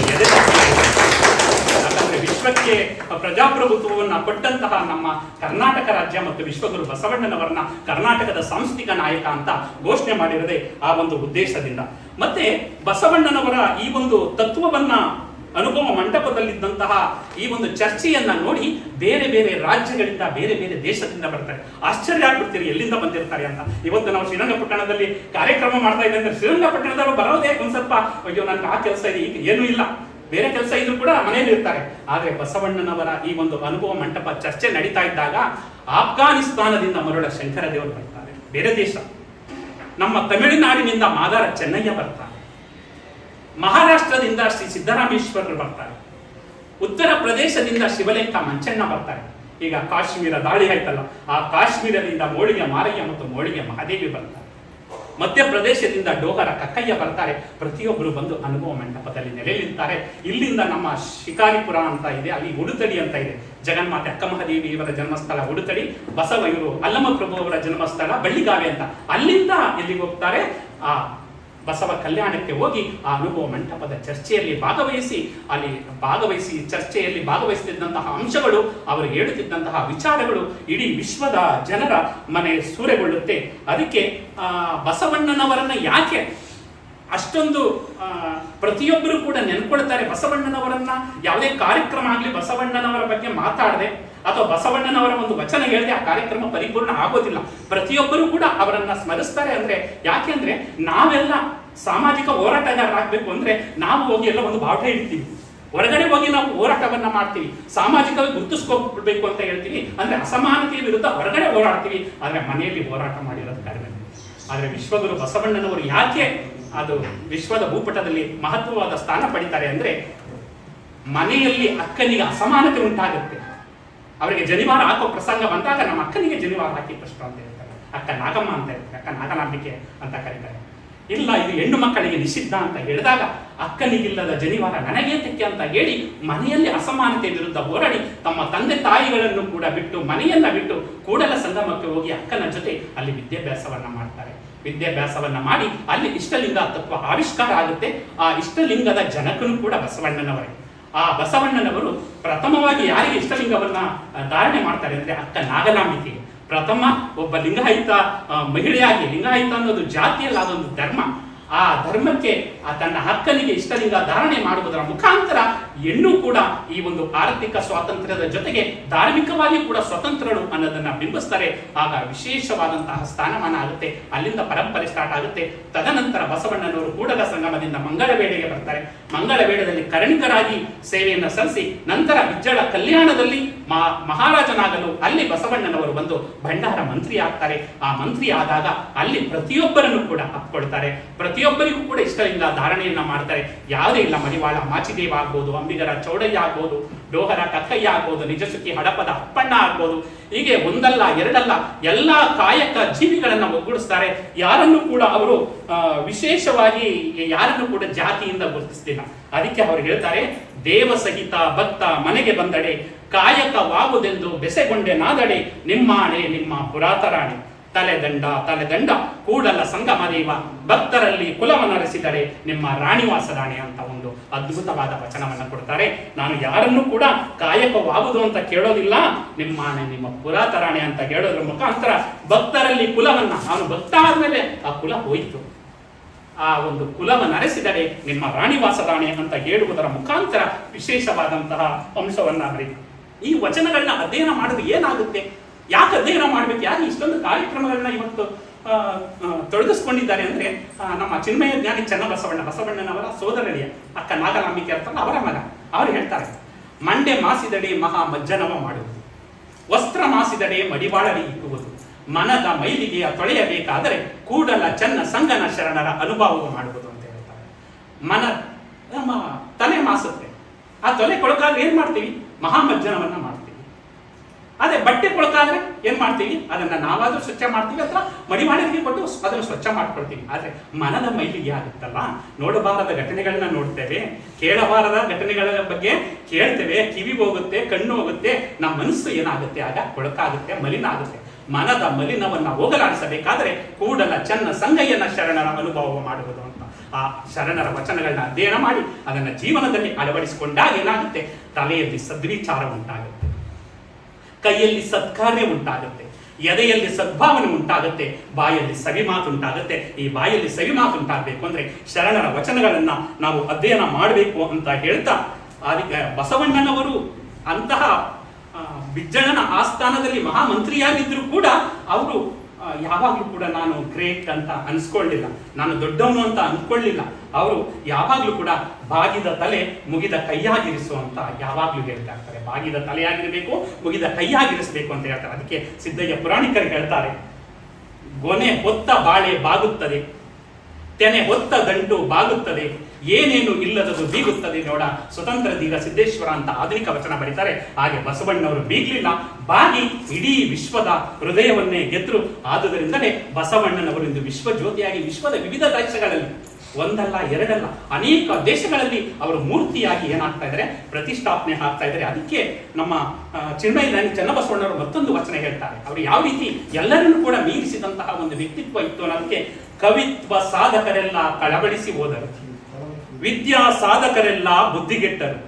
ಯಾಕಂದ್ರೆ ವಿಶ್ವಕ್ಕೆ ಪ್ರಜಾಪ್ರಭುತ್ವವನ್ನ ಕೊಟ್ಟಂತಹ ನಮ್ಮ ಕರ್ನಾಟಕ ರಾಜ್ಯ ಮತ್ತು ವಿಶ್ವಗುರು ಬಸವಣ್ಣನವರನ್ನ ಕರ್ನಾಟಕದ ಸಾಂಸ್ಕೃತಿಕ ನಾಯಕ ಅಂತ ಘೋಷಣೆ ಮಾಡಿರದೆ ಆ ಒಂದು ಉದ್ದೇಶದಿಂದ. ಮತ್ತೆ ಬಸವಣ್ಣನವರ ಈ ಒಂದು ತತ್ವವನ್ನ ಅನುಭವ ಮಂಟಪದಲ್ಲಿದ್ದಂತಹ ಈ ಒಂದು ಚರ್ಚೆಯನ್ನ ನೋಡಿ ಬೇರೆ ಬೇರೆ ರಾಜ್ಯಗಳಿಂದ, ಬೇರೆ ಬೇರೆ ದೇಶದಿಂದ ಬರ್ತಾರೆ. ಆಶ್ಚರ್ಯ ಆಗ್ಬಿಡ್ತೀರಿ ಎಲ್ಲಿಂದ ಬಂದಿರ್ತಾರೆ ಅಂತ. ಇವತ್ತು ನಾವು ಶ್ರೀರಂಗಪಟ್ಟಣದಲ್ಲಿ ಕಾರ್ಯಕ್ರಮ ಮಾಡ್ತಾ ಇದ್ದೆ ಅಂದ್ರೆ ಶ್ರೀರಂಗಪಟ್ಟಣದವರು ಬರೋದೇ ಒಂದ್ ಸ್ವಲ್ಪ ಅಯ್ಯೋ ನನ್ಗೆ ಆ ಕೆಲಸ ಇದೆ, ಈಗ ಏನೂ ಇಲ್ಲ, ಬೇರೆ ಕೆಲಸ ಇದ್ರು ಕೂಡ ಮನೆಯಲ್ಲಿ ಇರ್ತಾರೆ. ಆದ್ರೆ ಬಸವಣ್ಣನವರ ಈ ಒಂದು ಅನುಭವ ಮಂಟಪ ಚರ್ಚೆ ನಡೀತಾ ಇದ್ದಾಗ ಆಫ್ಘಾನಿಸ್ತಾನದಿಂದ ಮರುಳ ಶಂಕರ ದೇವರು ಬರ್ತಾರೆ, ಬೇರೆ ದೇಶ. ನಮ್ಮ ತಮಿಳುನಾಡಿನಿಂದ ಮಾದಾರ ಚೆನ್ನಯ್ಯ ಬರ್ತಾರೆ, ಮಹಾರಾಷ್ಟ್ರದಿಂದ ಶ್ರೀ ಸಿದ್ದರಾಮೇಶ್ವರರು ಬರ್ತಾರೆ, ಉತ್ತರ ಪ್ರದೇಶದಿಂದ ಶಿವಲೇಖ ಮಂಚಣ್ಣ ಬರ್ತಾರೆ. ಈಗ ಕಾಶ್ಮೀರ ದಾಳಿ ಆಯ್ತಲ್ಲ, ಆ ಕಾಶ್ಮೀರದಿಂದ ಮೋಳಿಗೆ ಮಾರಯ್ಯ ಮತ್ತು ಮೋಳಿಗೆ ಮಹಾದೇವಿ ಬರ್ತಾರೆ. ಮಧ್ಯಪ್ರದೇಶದಿಂದ ಡೋಹರ ಕಕ್ಕಯ್ಯ ಬರ್ತಾರೆ. ಪ್ರತಿಯೊಬ್ಬರು ಬಂದು ಅನುಭವ ಮಂಟಪದಲ್ಲಿ ನೆಲೆಯಲಿದ್ದಾರೆ. ಇಲ್ಲಿಂದ ನಮ್ಮ ಶಿಕಾರಿಪುರ ಅಂತ ಇದೆ, ಅಲ್ಲಿ ಉಡುತಡಿ ಅಂತ ಇದೆ, ಜಗನ್ಮಾತೆ ಅಕ್ಕಮಹಾದೇವಿ ಇವರ ಜನ್ಮಸ್ಥಳ ಉಡುತಡಿ. ಬಸವ ಇವರು ಅಲ್ಲಮಪ್ರಭು ಅವರ ಜನ್ಮಸ್ಥಳ ಬಳ್ಳಿಗಾವೆ ಅಂತ. ಅಲ್ಲಿಂದ ಎಲ್ಲಿಗೆ ಹೋಗ್ತಾರೆ, ಆ ಬಸವ ಕಲ್ಯಾಣಕ್ಕೆ ಹೋಗಿ ಆ ಅನುಭವ ಮಂಟಪದ ಚರ್ಚೆಯಲ್ಲಿ ಭಾಗವಹಿಸಿ ಚರ್ಚೆಯಲ್ಲಿ ಭಾಗವಹಿಸುತ್ತಿದ್ದಂತಹ ಅಂಶಗಳು, ಅವರು ಹೇಳುತ್ತಿದ್ದಂತಹ ವಿಚಾರಗಳು ಇಡೀ ವಿಶ್ವದ ಜನರ ಮನೆ ಸೂರೆಗೊಳ್ಳುತ್ತೆ. ಅದಕ್ಕೆ ಬಸವಣ್ಣನವರನ್ನ ಯಾಕೆ ಅಷ್ಟೊಂದು ಪ್ರತಿಯೊಬ್ಬರು ಕೂಡ ನೆನ್ಕೊಳ್ತಾರೆ. ಬಸವಣ್ಣನವರನ್ನ ಯಾವುದೇ ಕಾರ್ಯಕ್ರಮ ಆಗಲಿ ಬಸವಣ್ಣನವರ ಬಗ್ಗೆ ಮಾತಾಡದೆ ಅಥವಾ ಬಸವಣ್ಣನವರ ಒಂದು ವಚನ ಹೇಳದೆ ಆ ಕಾರ್ಯಕ್ರಮ ಪರಿಪೂರ್ಣ ಆಗೋದಿಲ್ಲ. ಪ್ರತಿಯೊಬ್ಬರು ಕೂಡ ಅವರನ್ನ ಸ್ಮರಿಸ್ತಾರೆ. ಅಂದ್ರೆ ಯಾಕೆ ಅಂದ್ರೆ ನಾವೆಲ್ಲ ಸಾಮಾಜಿಕ ಹೋರಾಟಗಾರರಾಗಬೇಕು ಅಂದ್ರೆ ನಾವು ಹೋಗಿ ಎಲ್ಲ ಒಂದು ಬಾವುಟ ಇಡ್ತೀವಿ, ಹೊರಗಡೆ ಹೋಗಿ ನಾವು ಹೋರಾಟವನ್ನ ಮಾಡ್ತೀವಿ, ಸಾಮಾಜಿಕವಾಗಿ ಗುರುತಿಸ್ಕೊಳ್ಬೇಕು ಅಂತ ಹೇಳ್ತೀವಿ. ಅಂದ್ರೆ ಅಸಮಾನತೆಯ ವಿರುದ್ಧ ಹೊರಗಡೆ ಹೋರಾಡ್ತೀವಿ, ಆದ್ರೆ ಮನೆಯಲ್ಲಿ ಹೋರಾಟ ಮಾಡಿರೋದು ಕಡಿಮೆ. ಆದ್ರೆ ವಿಶ್ವಗುರು ಬಸವಣ್ಣನವರು ಯಾಕೆ ಅದು ವಿಶ್ವದ ಭೂಪಟದಲ್ಲಿ ಮಹತ್ವವಾದ ಸ್ಥಾನ ಪಡಿತಾರೆ ಅಂದ್ರೆ, ಮನೆಯಲ್ಲಿ ಅಕ್ಕನಿಗೆ ಅಸಮಾನತೆ ಉಂಟಾಗುತ್ತೆ. ಅವರಿಗೆ ಜನಿವಾರ ಹಾಕೋ ಪ್ರಸಂಗ ಬಂದಾಗ ನಮ್ಮ ಅಕ್ಕನಿಗೆ ಜನಿವಾರ ಹಾಕಿ ಪ್ರಶ್ನೆ ಅಂತ ಹೇಳ್ತಾರೆ, ಅಕ್ಕ ನಾಗಮ್ಮ ಅಂತ ಹೇಳ್ತಾರೆ, ಅಕ್ಕ ನಾಗನಾಂಬಿಕೆ ಅಂತ ಕರೀತಾರೆ. ಇಲ್ಲ, ಇದು ಹೆಣ್ಣು ಮಕ್ಕಳಿಗೆ ನಿಷಿದ್ಧ ಅಂತ ಹೇಳಿದಾಗ ಅಕ್ಕನಿಗಿಲ್ಲದ ಜನಿವಾರ ನನಗೇ ತೆಕ್ಕೆ ಅಂತ ಹೇಳಿ ಮನೆಯಲ್ಲಿ ಅಸಮಾನತೆ ವಿರುದ್ಧ ಹೋರಾಡಿ ತಮ್ಮ ತಂದೆ ತಾಯಿಗಳನ್ನು ಕೂಡ ಬಿಟ್ಟು ಮನೆಯನ್ನ ಬಿಟ್ಟು ಕೂಡಲ ಸಂಗಮಕ್ಕೆ ಹೋಗಿ ಅಕ್ಕನ ಜೊತೆ ಅಲ್ಲಿ ವಿದ್ಯಾಭ್ಯಾಸವನ್ನ ಮಾಡ್ತಾರೆ. ವಿದ್ಯಾಭ್ಯಾಸವನ್ನ ಮಾಡಿ ಅಲ್ಲಿ ಇಷ್ಟಲಿಂಗ ತತ್ವ ಆವಿಷ್ಕಾರ ಆಗುತ್ತೆ. ಆ ಇಷ್ಟಲಿಂಗದ ಜನಕನು ಕೂಡ ಬಸವಣ್ಣನವರೇ. ಆ ಬಸವಣ್ಣನವರು ಪ್ರಥಮವಾಗಿ ಯಾರಿಗೆ ಇಷ್ಟಲಿಂಗವನ್ನ ಧಾರಣೆ ಮಾಡ್ತಾರೆ ಅಂದ್ರೆ ಅಕ್ಕ ನಾಗನಾಂಬಿಕೆ. ಪ್ರಥಮ ಒಬ್ಬ ಲಿಂಗಾಯತ ಮಹಿಳೆಯಾಗಿ, ಲಿಂಗಾಯತ ಅನ್ನೋದು ಜಾತಿಯಲ್ಲ, ಅದೊಂದು ಧರ್ಮ. ಆ ಧರ್ಮಕ್ಕೆ ತನ್ನ ಅಕ್ಕನಿಗೆ ಇಷ್ಟಲಿಂಗ ಧಾರಣೆ ಮಾಡುವುದರ ಮುಖಾಂತರ ಹೆಣ್ಣು ಕೂಡ ಈ ಒಂದು ಆರ್ಥಿಕ ಸ್ವಾತಂತ್ರ್ಯದ ಜೊತೆಗೆ ಧಾರ್ಮಿಕವಾಗಿ ಕೂಡ ಸ್ವತಂತ್ರರು ಅನ್ನೋದನ್ನ ಬಿಂಬಿಸ್ತಾರೆ. ಆಗ ವಿಶೇಷವಾದಂತಹ ಸ್ಥಾನಮಾನ ಆಗುತ್ತೆ. ಅಲ್ಲಿಂದ ಪರಂಪರೆ ಸ್ಟಾರ್ಟ್ ಆಗುತ್ತೆ. ತದನಂತರ ಬಸವಣ್ಣನವರು ಕೂಡಲ ಸಂಗಮದಿಂದ ಮಂಗಳವೇಳೆಗೆ ಬರ್ತಾರೆ. ಮಂಗಳವೇಳದಲ್ಲಿ ಕರಣಿಕರಾಗಿ ಸೇವೆಯನ್ನು ಸಲ್ಲಿಸಿ ನಂತರ ಬಿಜ್ಜಳ ಕಲ್ಯಾಣದಲ್ಲಿ ಮಹಾರಾಜನಾಗಲು ಅಲ್ಲಿ ಬಸವಣ್ಣನವರು ಬಂದು ಭಂಡಾರ ಮಂತ್ರಿ ಆಗ್ತಾರೆ. ಆ ಮಂತ್ರಿ ಆದಾಗ ಅಲ್ಲಿ ಪ್ರತಿಯೊಬ್ಬರನ್ನು ಕೂಡ ಅಪ್ಕೊಳ್ತಾರೆ. ಪ್ರತಿಯೊಬ್ಬರಿಗೂ ಕೂಡ ಇಷ್ಟಲಿಂಗ ಧಾರಣೆಯನ್ನ ಮಾಡ್ತಾರೆ. ಯಾವುದೇ ಇಲ್ಲ, ಮಡಿವಾಳ ಮಾಚಿದೇವ ಆಗ್ಬೋದು, ಅಂಬಿಗರ ಚೌಡಯ್ಯ ಆಗ್ಬೋದು, ಡೋಹರ ಕಕ್ಕಯ್ಯ ಆಗ್ಬೋದು, ನಿಜಸುಖಿ ಹಡಪದ ಅಪ್ಪಣ್ಣ ಆಗ್ಬೋದು, ಹೀಗೆ ಒಂದಲ್ಲ ಎರಡಲ್ಲ ಎಲ್ಲಾ ಕಾಯಕ ಜೀವಿಗಳನ್ನ ಒಗ್ಗೂಡಿಸ್ತಾರೆ. ಯಾರನ್ನು ಕೂಡ ಅವರು ವಿಶೇಷವಾಗಿ ಯಾರನ್ನು ಕೂಡ ಜಾತಿಯಿಂದ ಗುರುತಿಸ್ತಿಲ್ಲ. ಅದಕ್ಕೆ ಅವರು ಹೇಳ್ತಾರೆ, ದೇವ ಸಹಿತ ಭಕ್ತ ಮನೆಗೆ ಬಂದಡೆ ಕಾಯಕವಾಗುವುದೆಂದು ಬೆಸೆಗೊಂಡೆ ನಾದಡೆ ನಿಮ್ಮಾಣೆ ನಿಮ್ಮ ಪುರಾತರಾಣೆ ತಲೆದಂಡ ಕೂಡಲ ಸಂಗಮದೇವ ಭಕ್ತರಲ್ಲಿ ಕುಲವನ್ನರಿಸಿದರೆ ನಿಮ್ಮ ರಾಣಿವಾಸರಾಣೆ ಅಂತ ಒಂದು ಅದ್ಭುತವಾದ ವಚನವನ್ನ ಕೊಡ್ತಾರೆ. ನಾನು ಯಾರನ್ನು ಕೂಡ ಕಾಯಕವಾಗುವುದು ಅಂತ ಕೇಳೋದಿಲ್ಲ, ನಿಮ್ಮಾಣೆ ನಿಮ್ಮ ಪುರಾತರಾಣೆ ಅಂತ ಹೇಳೋದ್ರ ಮುಖಾಂತರ ಭಕ್ತರಲ್ಲಿ ಕುಲವನ್ನ, ನಾನು ಭಕ್ತ ಆದ್ಮೇಲೆ ಆ ಕುಲ ಹೋಯಿತು, ಆ ಒಂದು ಕುಲವನ್ನು ಅರಸಿದರೆ ನಿಮ್ಮ ರಾಣಿವಾಸದಾಣೆ ಅಂತ ಹೇಳುವುದರ ಮುಖಾಂತರ ವಿಶೇಷವಾದಂತಹ ಅಂಶವನ್ನ ಅರಿತು ಈ ವಚನಗಳನ್ನ ಅಧ್ಯಯನ ಮಾಡೋದು ಏನಾಗುತ್ತೆ, ಯಾಕೆ ಅಧ್ಯಯನ ಮಾಡ್ಬೇಕು, ಯಾರು ಇಷ್ಟೊಂದು ಕಾರ್ಯಕ್ರಮಗಳನ್ನ ಇವತ್ತು ತೊಡಗಿಸ್ಕೊಂಡಿದ್ದಾರೆ ಅಂದ್ರೆ ನಮ್ಮ ಚಿನ್ಮಯ ಜ್ಞಾನಿ ಬಸವಣ್ಣನವರ ಸೋದರಳಿಯ ಅಕ್ಕ ನಾಗನಾಂಬಿಕೆ ಇರ್ತಾರಲ್ಲ ಅವರ ಮಗ. ಅವರು ಹೇಳ್ತಾರೆ, ಮಂಡೆ ಮಾಸಿದಡೆ ಮಹಾ ಮಜ್ಜನವ ಮಾಡುವುದು, ವಸ್ತ್ರ ಮಾಸಿದಡೆ ಮಡಿವಾಳರಿ ಇಕ್ಕುವುದು, ಮನದ ಮೈಲಿಗೆಯ ತೊಳೆಯಬೇಕಾದರೆ ಕೂಡಲ ಚನ್ನ ಸಂಗನ ಶರಣರ ಅನುಭವ ಮಾಡುವುದು ಅಂತ ಹೇಳ್ತಾರೆ. ತಲೆ ಮಾಸುತ್ತೆ, ಆ ತೊಲೆ ಕೊಳಕಾದ್ರೆ ಏನ್ ಮಾಡ್ತೀವಿ, ಮಹಾಮಜ್ಜನವನ್ನ ಮಾಡ್ತೀವಿ. ಅದೇ ಬಟ್ಟೆ ಕೊಳಕಾದ್ರೆ ಏನ್ ಮಾಡ್ತೀವಿ, ಅದನ್ನ ನಾವಾದ್ರೂ ಸ್ವಚ್ಛ ಮಾಡ್ತೀವಿ ಅಥವಾ ಮಡಿವಾಳರಿಗೆ ಕೊಟ್ಟು ಅದನ್ನು ಸ್ವಚ್ಛ ಮಾಡ್ಕೊಳ್ತೀವಿ. ಆದ್ರೆ ಮನದ ಮೈಲಿಗೆ ಆಗುತ್ತಲ್ಲ, ನೋಡಬಾರದ ಘಟನೆಗಳನ್ನ ನೋಡ್ತೇವೆ, ಕೇಳಬಾರದ ಘಟನೆಗಳ ಬಗ್ಗೆ ಕೇಳ್ತೇವೆ, ಕಿವಿಗೆ ಹೋಗುತ್ತೆ, ಕಣ್ಣು ಹೋಗುತ್ತೆ, ನಮ್ಮ ಮನಸ್ಸು ಏನಾಗುತ್ತೆ, ಆಗ ಕೊಳಕಾಗುತ್ತೆ, ಮಲಿನ ಆಗುತ್ತೆ. ಮನದ ಮಲಿನವನ್ನ ಹೋಗಲಾಡಿಸಬೇಕಾದ್ರೆ ಕೂಡಲ ಚೆನ್ನ ಸಂಗಯ್ಯನ ಶರಣರ ಅನುಭವ ಮಾಡುವುದು ಅಂತ ಆ ಶರಣರ ವಚನಗಳನ್ನ ಅಧ್ಯಯನ ಮಾಡಿ ಅದನ್ನ ಜೀವನದಲ್ಲಿ ಅಳವಡಿಸಿಕೊಂಡಾಗ ಏನಾಗುತ್ತೆ, ತಲೆಯಲ್ಲಿ ಸದ್ವಿಚಾರ ಉಂಟಾಗುತ್ತೆ, ಕೈಯಲ್ಲಿ ಸತ್ಕಾರ್ಯ ಉಂಟಾಗುತ್ತೆ, ಎದೆಯಲ್ಲಿ ಸದ್ಭಾವನೆ ಉಂಟಾಗುತ್ತೆ, ಬಾಯಲ್ಲಿ ಸವಿ ಮಾತು ಉಂಟಾಗುತ್ತೆ. ಈ ಬಾಯಲ್ಲಿ ಸವಿ ಮಾತು ಉಂಟಾಗಬೇಕು ಅಂದ್ರೆ ಶರಣರ ವಚನಗಳನ್ನ ನಾವು ಅಧ್ಯಯನ ಮಾಡಬೇಕು ಅಂತ ಹೇಳ್ತಾ, ಅದಕ್ಕೆ ಬಸವಣ್ಣನವರು ಅಂತಹ ಬಿಜ್ಜಳನ ಆಸ್ಥಾನದಲ್ಲಿ ಮಹಾಮಂತ್ರಿಯಾಗಿದ್ರು ಕೂಡ ಅವರು ಯಾವಾಗಲೂ ಕೂಡ ನಾನು ಗ್ರೇಟ್ ಅಂತ ಅನ್ಸ್ಕೊಳ್ಳಿಲ್ಲ, ನಾನು ದೊಡ್ಡವನು ಅಂತ ಅನ್ಕೊಳ್ಳಿಲ್ಲ. ಅವರು ಯಾವಾಗಲೂ ಕೂಡ ಬಾಗಿದ ತಲೆ ಮುಗಿದ ಕೈಯಾಗಿರಿಸು ಅಂತ ಯಾವಾಗ್ಲೂ ಹೇಳ್ತಾ ಇರ್ತಾರೆ. ಬಾಗಿದ ತಲೆಯಾಗಿರಬೇಕು, ಮುಗಿದ ಕೈಯಾಗಿರಿಸಬೇಕು ಅಂತ ಹೇಳ್ತಾರೆ. ಅದಕ್ಕೆ ಸಿದ್ದಯ್ಯ ಪುರಾಣಿಕರು ಹೇಳ್ತಾರೆ, ಗೊನೆ ಹೊತ್ತ ಬಾಳೆ ಬಾಗುತ್ತದೆ, ತೆನೆ ಹೊತ್ತ ದಂಟು ಬಾಗುತ್ತದೆ, ಏನೇನು ಇಲ್ಲದದು ಬೀಗುತ್ತದೆ ನೋಡ ಸ್ವತಂತ್ರ ಧೀರ ಸಿದ್ದೇಶ್ವರ ಅಂತ ಆಧುನಿಕ ವಚನ ಬರೀತಾರೆ. ಹಾಗೆ ಬಸವಣ್ಣವರು ಬೀಗ್ಲಿಲ್ಲ, ಬಾಗಿ ಇಡೀ ವಿಶ್ವದ ಹೃದಯವನ್ನೇ ಗೆದ್ರು. ಆದುದರಿಂದಲೇ ಬಸವಣ್ಣನವರು ಇಂದು ವಿಶ್ವಜ್ಯೋತಿಯಾಗಿ ವಿಶ್ವದ ವಿವಿಧ ದೇಶಗಳಲ್ಲಿ, ಒಂದಲ್ಲ ಎರಡಲ್ಲ, ಅನೇಕ ದೇಶಗಳಲ್ಲಿ ಅವರು ಮೂರ್ತಿಯಾಗಿ ಏನಾಗ್ತಾ ಇದ್ದಾರೆ, ಪ್ರತಿಷ್ಠಾಪನೆ ಆಗ್ತಾ ಇದ್ದಾರೆ. ಅದಕ್ಕೆ ನಮ್ಮ ಚಿನ್ಮಯದಾನಿ ಚನ್ನಬಸವಣ್ಣವರು ಮತ್ತೊಂದು ವಚನ ಹೇಳ್ತಾರೆ. ಅವರು ಯಾವ ರೀತಿ ಎಲ್ಲರನ್ನೂ ಕೂಡ ಮೀರಿಸಿದಂತಹ ಒಂದು ವ್ಯಕ್ತಿತ್ವ ಇತ್ತು ಅನ್ನೋದಕ್ಕೆ, ಕವಿತ್ವ ಸಾಧಕರೆಲ್ಲ ಕಳವಳಿಸಿ ಹೋದರು, ವಿದ್ಯಾ ಸಾಧಕರೆಲ್ಲ ಬುದ್ಧಿಗೆಟ್ಟರು,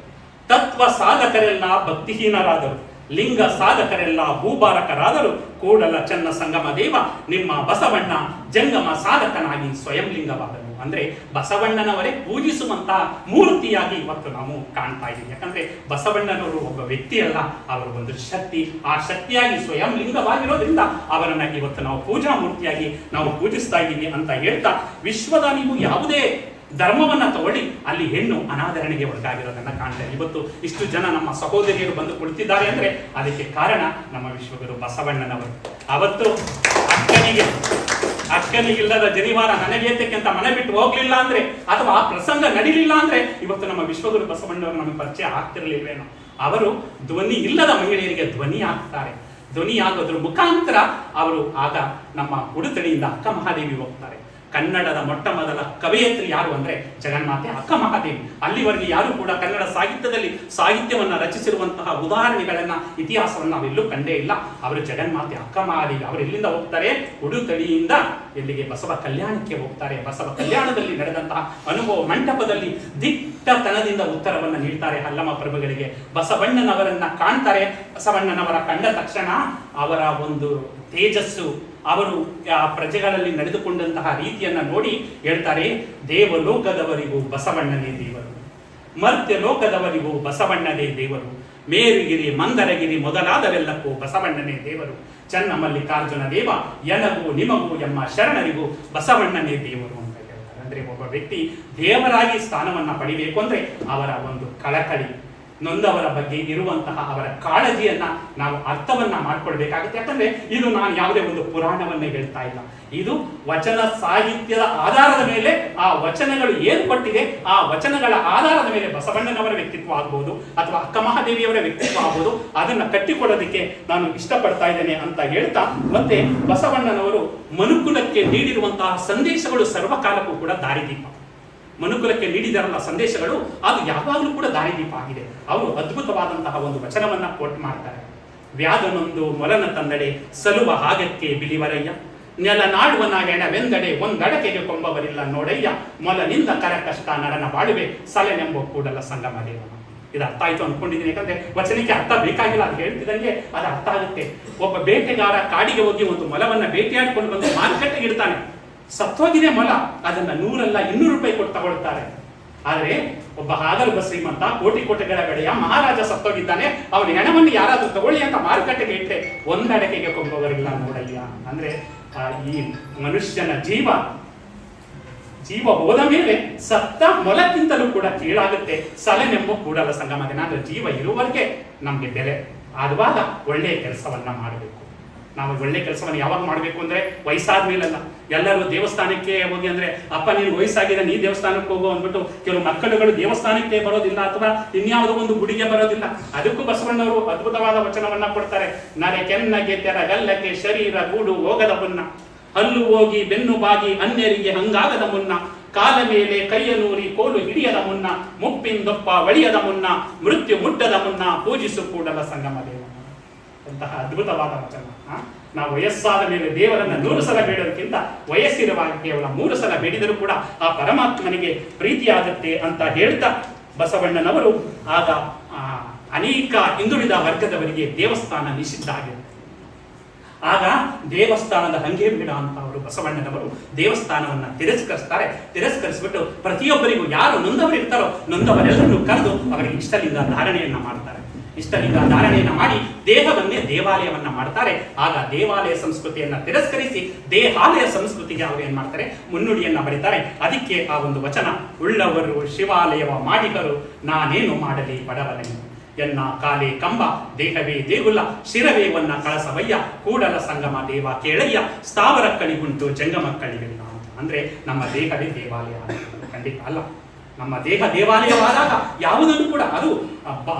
ತತ್ವ ಸಾಧಕರೆಲ್ಲ ಭಕ್ತಿಹೀನರಾದರು, ಲಿಂಗ ಸಾಧಕರೆಲ್ಲ ಭೂಭಾರಕರಾದರು, ಕೂಡಲ ಚೆನ್ನ ಸಂಗಮ ದೇವ ನಿಮ್ಮ ಬಸವಣ್ಣ ಜಂಗಮ ಸಾಧಕನಾಗಿ ಸ್ವಯಂ ಲಿಂಗವಾದನು. ಅಂದ್ರೆ ಬಸವಣ್ಣನವರೇ ಪೂಜಿಸುವಂತಹ ಮೂರ್ತಿಯಾಗಿ ಇವತ್ತು ನಾವು ಕಾಣ್ತಾ ಇದ್ದೀವಿ. ಯಾಕಂದ್ರೆ ಬಸವಣ್ಣನವರು ಒಬ್ಬ ವ್ಯಕ್ತಿ ಅಲ್ಲ, ಅವರು ಒಂದು ಶಕ್ತಿ. ಆ ಶಕ್ತಿಯಾಗಿ ಸ್ವಯಂ ಲಿಂಗವಾಗಿರೋದ್ರಿಂದ ಅವರನ್ನ ಇವತ್ತು ನಾವು ಪೂಜಾ ಮೂರ್ತಿಯಾಗಿ ನಾವು ಪೂಜಿಸ್ತಾ ಇದ್ದೀವಿ ಅಂತ ಹೇಳ್ತಾ, ವಿಶ್ವದ ನೀವು ಯಾವುದೇ ಧರ್ಮವನ್ನ ತಗೊಳ್ಳಿ, ಅಲ್ಲಿ ಹೆಣ್ಣು ಅನಾದರಣೆಗೆ ಒಳಗಾಗಿರೋದನ್ನ ಕಾಣ್ತಾರೆ. ಇವತ್ತು ಇಷ್ಟು ಜನ ನಮ್ಮ ಸಹೋದರಿಯರು ಬಂದು ಕುಳಿತಿದ್ದಾರೆ ಅಂದ್ರೆ ಅದಕ್ಕೆ ಕಾರಣ ನಮ್ಮ ವಿಶ್ವಗುರು ಬಸವಣ್ಣನವರು. ಅವತ್ತು ಅಕ್ಕನಿಗಿಲ್ಲದ ಜನಿವಾರ ನನಗೇತಕ್ಕೆ ಅಂತ ಮನೆ ಬಿಟ್ಟು ಹೋಗ್ಲಿಲ್ಲ ಅಂದ್ರೆ, ಅಥವಾ ಆ ಪ್ರಸಂಗ ನಡೀಲಿಲ್ಲ ಅಂದ್ರೆ ಇವತ್ತು ನಮ್ಮ ವಿಶ್ವಗುರು ಬಸವಣ್ಣವರು ನಮಗೆ ಪರಿಚಯ ಆಗ್ತಿರ್ಲಿಲ್ವೇನೋ. ಅವರು ಧ್ವನಿ ಇಲ್ಲದ ಮಹಿಳೆಯರಿಗೆ ಧ್ವನಿ ಆಗ್ತಾರೆ. ಧ್ವನಿ ಆಗೋದ್ರ ಮುಖಾಂತರ ಅವರು ಆಗ ನಮ್ಮ ಉಡುತಡಿಯಿಂದ ಅಕ್ಕ ಮಹಾದೇವಿ ಹೋಗ್ತಾರೆ. ಕನ್ನಡದ ಮೊಟ್ಟ ಮೊದಲ ಕವಯತ್ರಿ ಯಾರು ಅಂದ್ರೆ ಜಗನ್ಮಾತೆ ಅಕ್ಕ ಮಹಾದೇವಿ. ಅಲ್ಲಿವರೆಗೆ ಯಾರು ಕೂಡ ಕನ್ನಡ ಸಾಹಿತ್ಯದಲ್ಲಿ ಸಾಹಿತ್ಯವನ್ನ ರಚಿಸಿರುವಂತಹ ಉದಾಹರಣೆಗಳನ್ನ, ಇತಿಹಾಸವನ್ನ ನಾವೆಲ್ಲೂ ಕಂಡೇ ಇಲ್ಲ. ಅವರು ಜಗನ್ಮಾತೆ ಅಕ್ಕ ಮಹಾದೇವಿ. ಅವರು ಎಲ್ಲಿಂದ ಹೋಗ್ತಾರೆ, ಉಡುತಡಿಯಿಂದ ಎಲ್ಲಿಗೆ, ಬಸವ ಕಲ್ಯಾಣಕ್ಕೆ ಹೋಗ್ತಾರೆ. ಬಸವ ಕಲ್ಯಾಣದಲ್ಲಿ ನಡೆದಂತಹ ಅನುಭವ ಮಂಟಪದಲ್ಲಿ ದಿಟ್ಟತನದಿಂದ ಉತ್ತರವನ್ನ ನೀಡ್ತಾರೆ ಅಲ್ಲಮ ಪ್ರಭುಗಳಿಗೆ. ಬಸವಣ್ಣನವರನ್ನ ಕಾಣ್ತಾರೆ. ಬಸವಣ್ಣನವರ ಕಂಡ ತಕ್ಷಣ ಅವರ ಒಂದು ತೇಜಸ್ಸು, ಅವರು ಆ ಪ್ರಜೆಗಳಲ್ಲಿ ನಡೆದುಕೊಂಡಂತಹ ರೀತಿಯನ್ನ ನೋಡಿ ಹೇಳ್ತಾರೆ, ದೇವಲೋಕದವರಿಗೂ ಬಸವಣ್ಣನೇ ದೇವರು, ಮರ್ತ್ಯ ಲೋಕದವರಿಗೂ ಬಸವಣ್ಣನೇ ದೇವರು, ಮೇರುಗಿರಿ ಮಂದರಗಿರಿ ಮೊದಲಾದವೆಲ್ಲಕ್ಕೂ ಬಸವಣ್ಣನೇ ದೇವರು, ಚನ್ನ ಮಲ್ಲಿಕಾರ್ಜುನ ದೇವ ಎನಗೂ ನಿಮಗೂ ಎಂಬ ಶರಣರಿಗೂ ಬಸವಣ್ಣನೇ ದೇವರು ಅಂತ ಹೇಳ್ತಾರೆ. ಅಂದ್ರೆ ಒಬ್ಬ ವ್ಯಕ್ತಿ ದೇವರಾಗಿ ಸ್ಥಾನವನ್ನ ಪಡಿಬೇಕು ಅಂದ್ರೆ ಅವರ ಒಂದು ಕಳಕಳಿ, ನೊಂದವರ ಬಗ್ಗೆ ಇರುವಂತಹ ಅವರ ಕಾಳಜಿಯನ್ನ ನಾವು ಅರ್ಥವನ್ನ ಮಾಡ್ಕೊಳ್ಬೇಕಾಗುತ್ತೆ. ಯಾಕಂದ್ರೆ ಇದು ನಾನು ಯಾವುದೇ ಒಂದು ಪುರಾಣವನ್ನೇ ಹೇಳ್ತಾ ಇಲ್ಲ, ಇದು ವಚನ ಸಾಹಿತ್ಯದ ಆಧಾರದ ಮೇಲೆ ಆ ವಚನಗಳು ಏನು ಕೊಟ್ಟಿದೆ ಆ ವಚನಗಳ ಆಧಾರದ ಮೇಲೆ ಬಸವಣ್ಣನವರ ವ್ಯಕ್ತಿತ್ವ ಆಗ್ಬಹುದು ಅಥವಾ ಅಕ್ಕ ಮಹಾದೇವಿಯವರ ವ್ಯಕ್ತಿತ್ವ ಆಗ್ಬಹುದು, ಅದನ್ನ ಕಟ್ಟಿಕೊಡೋದಕ್ಕೆ ನಾನು ಇಷ್ಟಪಡ್ತಾ ಇದ್ದೇನೆ ಅಂತ ಹೇಳ್ತಾ, ಮತ್ತೆ ಬಸವಣ್ಣನವರು ಮನುಕುಲಕ್ಕೆ ನೀಡಿರುವಂತಹ ಸಂದೇಶಗಳು ಸರ್ವಕಾಲಕ್ಕೂ ಕೂಡ ದಾರಿದೀಪ. ಮನುಕುಲಕ್ಕೆ ನೀಡಿದರಲ್ಲ ಸಂದೇಶಗಳು, ಅದು ಯಾವಾಗಲೂ ಕೂಡ ದಾರಿದೀಪ ಆಗಿದೆ. ಅವರು ಅದ್ಭುತವಾದಂತಹ ಒಂದು ವಚನವನ್ನ ಕೋಟ್ ಮಾಡ್ತಾರೆ. ವ್ಯಾಧನೊಂದು ಮೊಲನ ತಂದಡೆ ಸಲುವ ಹಾಗಕ್ಕೆ ಬಿಲಿವರಯ್ಯ, ನೆಲ ನಾಡುವನ ಹೆಣವೆಂದಡೆ ಒಂದಡಕೆಗೆ ಕೊಂಬವರಿಲ್ಲ ನೋಡಯ್ಯ, ಮೊಲನಿಂದ ಕರ ಕಷ್ಟ ನರನ ಬಾಳುವೆ ಸಲೆನೆಂಬ ಕೂಡಲ ಸಂಗಮ ದೇವನ. ಇದು ಅರ್ಥ ಆಯ್ತು ಅನ್ಕೊಂಡಿದ್ದೀನಿ. ಯಾಕಂದ್ರೆ ವಚನಕ್ಕೆ ಅರ್ಥ ಬೇಕಾಗಿಲ್ಲ, ಅದು ಹೇಳ್ತಿದ್ದಂಗೆ ಅದು ಅರ್ಥ ಆಗುತ್ತೆ. ಒಬ್ಬ ಬೇಟೆಗಾರ ಕಾಡಿಗೆ ಹೋಗಿ ಒಂದು ಮೊಲವನ್ನ ಬೇಟೆಯಾಡಿಕೊಂಡು ಬಂದು ಮಾರುಕಟ್ಟೆಗೆ ಇಡ್ತಾನೆ. ಸತ್ತೋಗಿದೆ ಮೊಲ, ಅದನ್ನ 100 ಅಲ್ಲ 200 ರೂಪಾಯಿ ಕೊಟ್ಟು ತಗೊಳ್ತಾರೆ. ಆದ್ರೆ ಒಬ್ಬ ಹಾಗಲು ಶ್ರೀಮಂತ ಕೋಟಿ ಕೋಟಿಗಳ ಬೆಳೆಯ ಮಹಾರಾಜ ಸತ್ತೋಗಿದ್ದಾನೆ, ಅವನ ಹೆಣವನ್ನು ಯಾರಾದ್ರೂ ತಗೊಳ್ಳಿ ಅಂತ ಮಾರುಕಟ್ಟೆಗೆ ಇಟ್ಟರೆ ಒಂದಡಕೆಗೆ ಕೊಂಬವರಿಲ್ಲ ನೋಡಯ್ಯ. ಅಂದ್ರೆ ಈ ಮನುಷ್ಯನ ಜೀವ ಹೋದ ಮೇಲೆ ಸತ್ತ ಮೊಲಕ್ಕಿಂತಲೂ ಕೂಡ ಕೀಳಾಗುತ್ತೆ ಸಲೆನೆಂಬ ಕೂಡಲ ಸಂಗಮ. ಅಂದ್ರೆ ಜೀವ ಇರುವವರೆಗೆ ನಮ್ಗೆ ಬೆಲೆ, ಆಗುವಾಗ ಒಳ್ಳೆಯ ಕೆಲಸವನ್ನ ಮಾಡಬೇಕು. ನಾವು ಒಳ್ಳೆ ಕೆಲಸವನ್ನು ಯಾವಾಗ ಮಾಡಬೇಕು ಅಂದ್ರೆ ವಯಸ್ಸಾದ ಮೇಲಲ್ಲ. ಎಲ್ಲರೂ ದೇವಸ್ಥಾನಕ್ಕೆ ಹೋಗಿ ಅಂದ್ರೆ ಅಪ್ಪ ನೀನು ವಯಸ್ಸಾಗಿದೆ ನೀ ದೇವಸ್ಥಾನಕ್ಕೆ ಹೋಗು ಅಂದ್ಬಿಟ್ಟು ಕೆಲವು ಮಕ್ಕಳುಗಳು ದೇವಸ್ಥಾನಕ್ಕೆ ಬರೋದಿಲ್ಲ ಅಥವಾ ಇನ್ಯಾವುದೋ ಒಂದು ಗುಡಿಗೆ ಬರೋದಿಲ್ಲ. ಅದಕ್ಕೂ ಬಸವಣ್ಣವರು ಅದ್ಭುತವಾದ ವಚನವನ್ನ ಕೊಡ್ತಾರೆ. ನರೆ ಕೆನ್ನಗೆ ತೆರಗಲ್ಲಕ್ಕೆ ಶರೀರ ಗೂಡು ಹೋಗದ ಮುನ್ನ, ಹಲ್ಲು ಹೋಗಿ ಬೆನ್ನು ಬಾಗಿ ಅನ್ಯರಿಗೆ ಹಂಗಾಗದ ಮುನ್ನ, ಕಾಲ ಮೇಲೆ ಕೈಯ ನೂರಿ ಕೋಲು ಹಿಡಿಯದ ಮುನ್ನ, ಮುಪ್ಪಿಂದೊಪ್ಪ ಒಳಿಯದ ಮುನ್ನ, ಮೃತ್ಯು ಮುಟ್ಟದ ಮುನ್ನ, ಪೂಜಿಸು ಕೂಡಲ ಸಂಗಮ ದೇವ. ಅಂತಹ ಅದ್ಭುತವಾದ ವಚನ. ನಾವು ವಯಸ್ಸಾದ ಮೇಲೆ ದೇವರನ್ನ 100 ಸಲ ಬೇಡೋದಕ್ಕಿಂತ ವಯಸ್ಸಿರುವಾಗ ಕೇವಲ 3 ಸಲ ಬೇಡಿದರೂ ಕೂಡ ಆ ಪರಮಾತ್ಮನಿಗೆ ಪ್ರೀತಿಯಾಗುತ್ತೆ ಅಂತ ಹೇಳ್ತಾ ಬಸವಣ್ಣನವರು ಆಗ ಅನೇಕ ಹಿಂದುಳಿದ ವರ್ಗದವರಿಗೆ ದೇವಸ್ಥಾನ ನಿಷಿದ್ಧ ಆಗಿರುತ್ತೆ. ಆಗ ದೇವಸ್ಥಾನದ ಹಂಗೆ ಬೇಡ ಅಂತ ಅವರು ಬಸವಣ್ಣನವರು ದೇವಸ್ಥಾನವನ್ನ ತಿರಸ್ಕರಿಸ್ಬಿಟ್ಟು ಪ್ರತಿಯೊಬ್ಬರಿಗೂ ಯಾರು ನೊಂದವರು ಇರ್ತಾರೋ ನೊಂದವರೆಲ್ಲರನ್ನು ಕರೆದು ಅವರಿಗೆ ಇಷ್ಟಲಿಂಗ ಧಾರಣೆಯನ್ನ ಮಾಡ್ತಾರೆ. ಇಷ್ಟಲಿಂಗ ಧಾರಣೆಯನ್ನ ಮಾಡಿ ದೇಹವನ್ನೇ ದೇವಾಲಯವನ್ನ ಮಾಡ್ತಾರೆ. ಆಗ ದೇವಾಲಯ ಸಂಸ್ಕೃತಿಯನ್ನ ತಿರಸ್ಕರಿಸಿ ದೇಹಾಲಯ ಸಂಸ್ಕೃತಿಗೆ ಅವರು ಏನ್ ಮಾಡ್ತಾರೆ, ಮುನ್ನುಡಿಯನ್ನ ಬರೀತಾರೆ. ಅದಕ್ಕೆ ಆ ಒಂದು ವಚನ, ಉಳ್ಳವರು ಶಿವಾಲಯವ ಮಾಡಿದರು ನಾನೇನು ಮಾಡಲಿ ಬಡವರನ್ನು, ಎನ್ನ ಕಾಲೇ ಕಂಬ ದೇಹವೇ ದೇಗುಲ ಶಿರವೇವನ್ನ ಕಳಸವಯ್ಯ ಕೂಡಲ ಸಂಗಮ ದೇವ ಕೇಳಯ್ಯ ಸ್ಥಾವರ ಕಳಿಗುಂಟು ಜಂಗಮ ಕಳಿಗಳಿಲ್ಲ. ಅಂದ್ರೆ ನಮ್ಮ ದೇಹವೇ ದೇವಾಲಯ ಖಂಡಿತ ಅಲ್ಲ. ನಮ್ಮ ದೇಹ ದೇವಾಲಯವಾದಾಗ ಯಾವುದನ್ನು ಕೂಡ ಅದು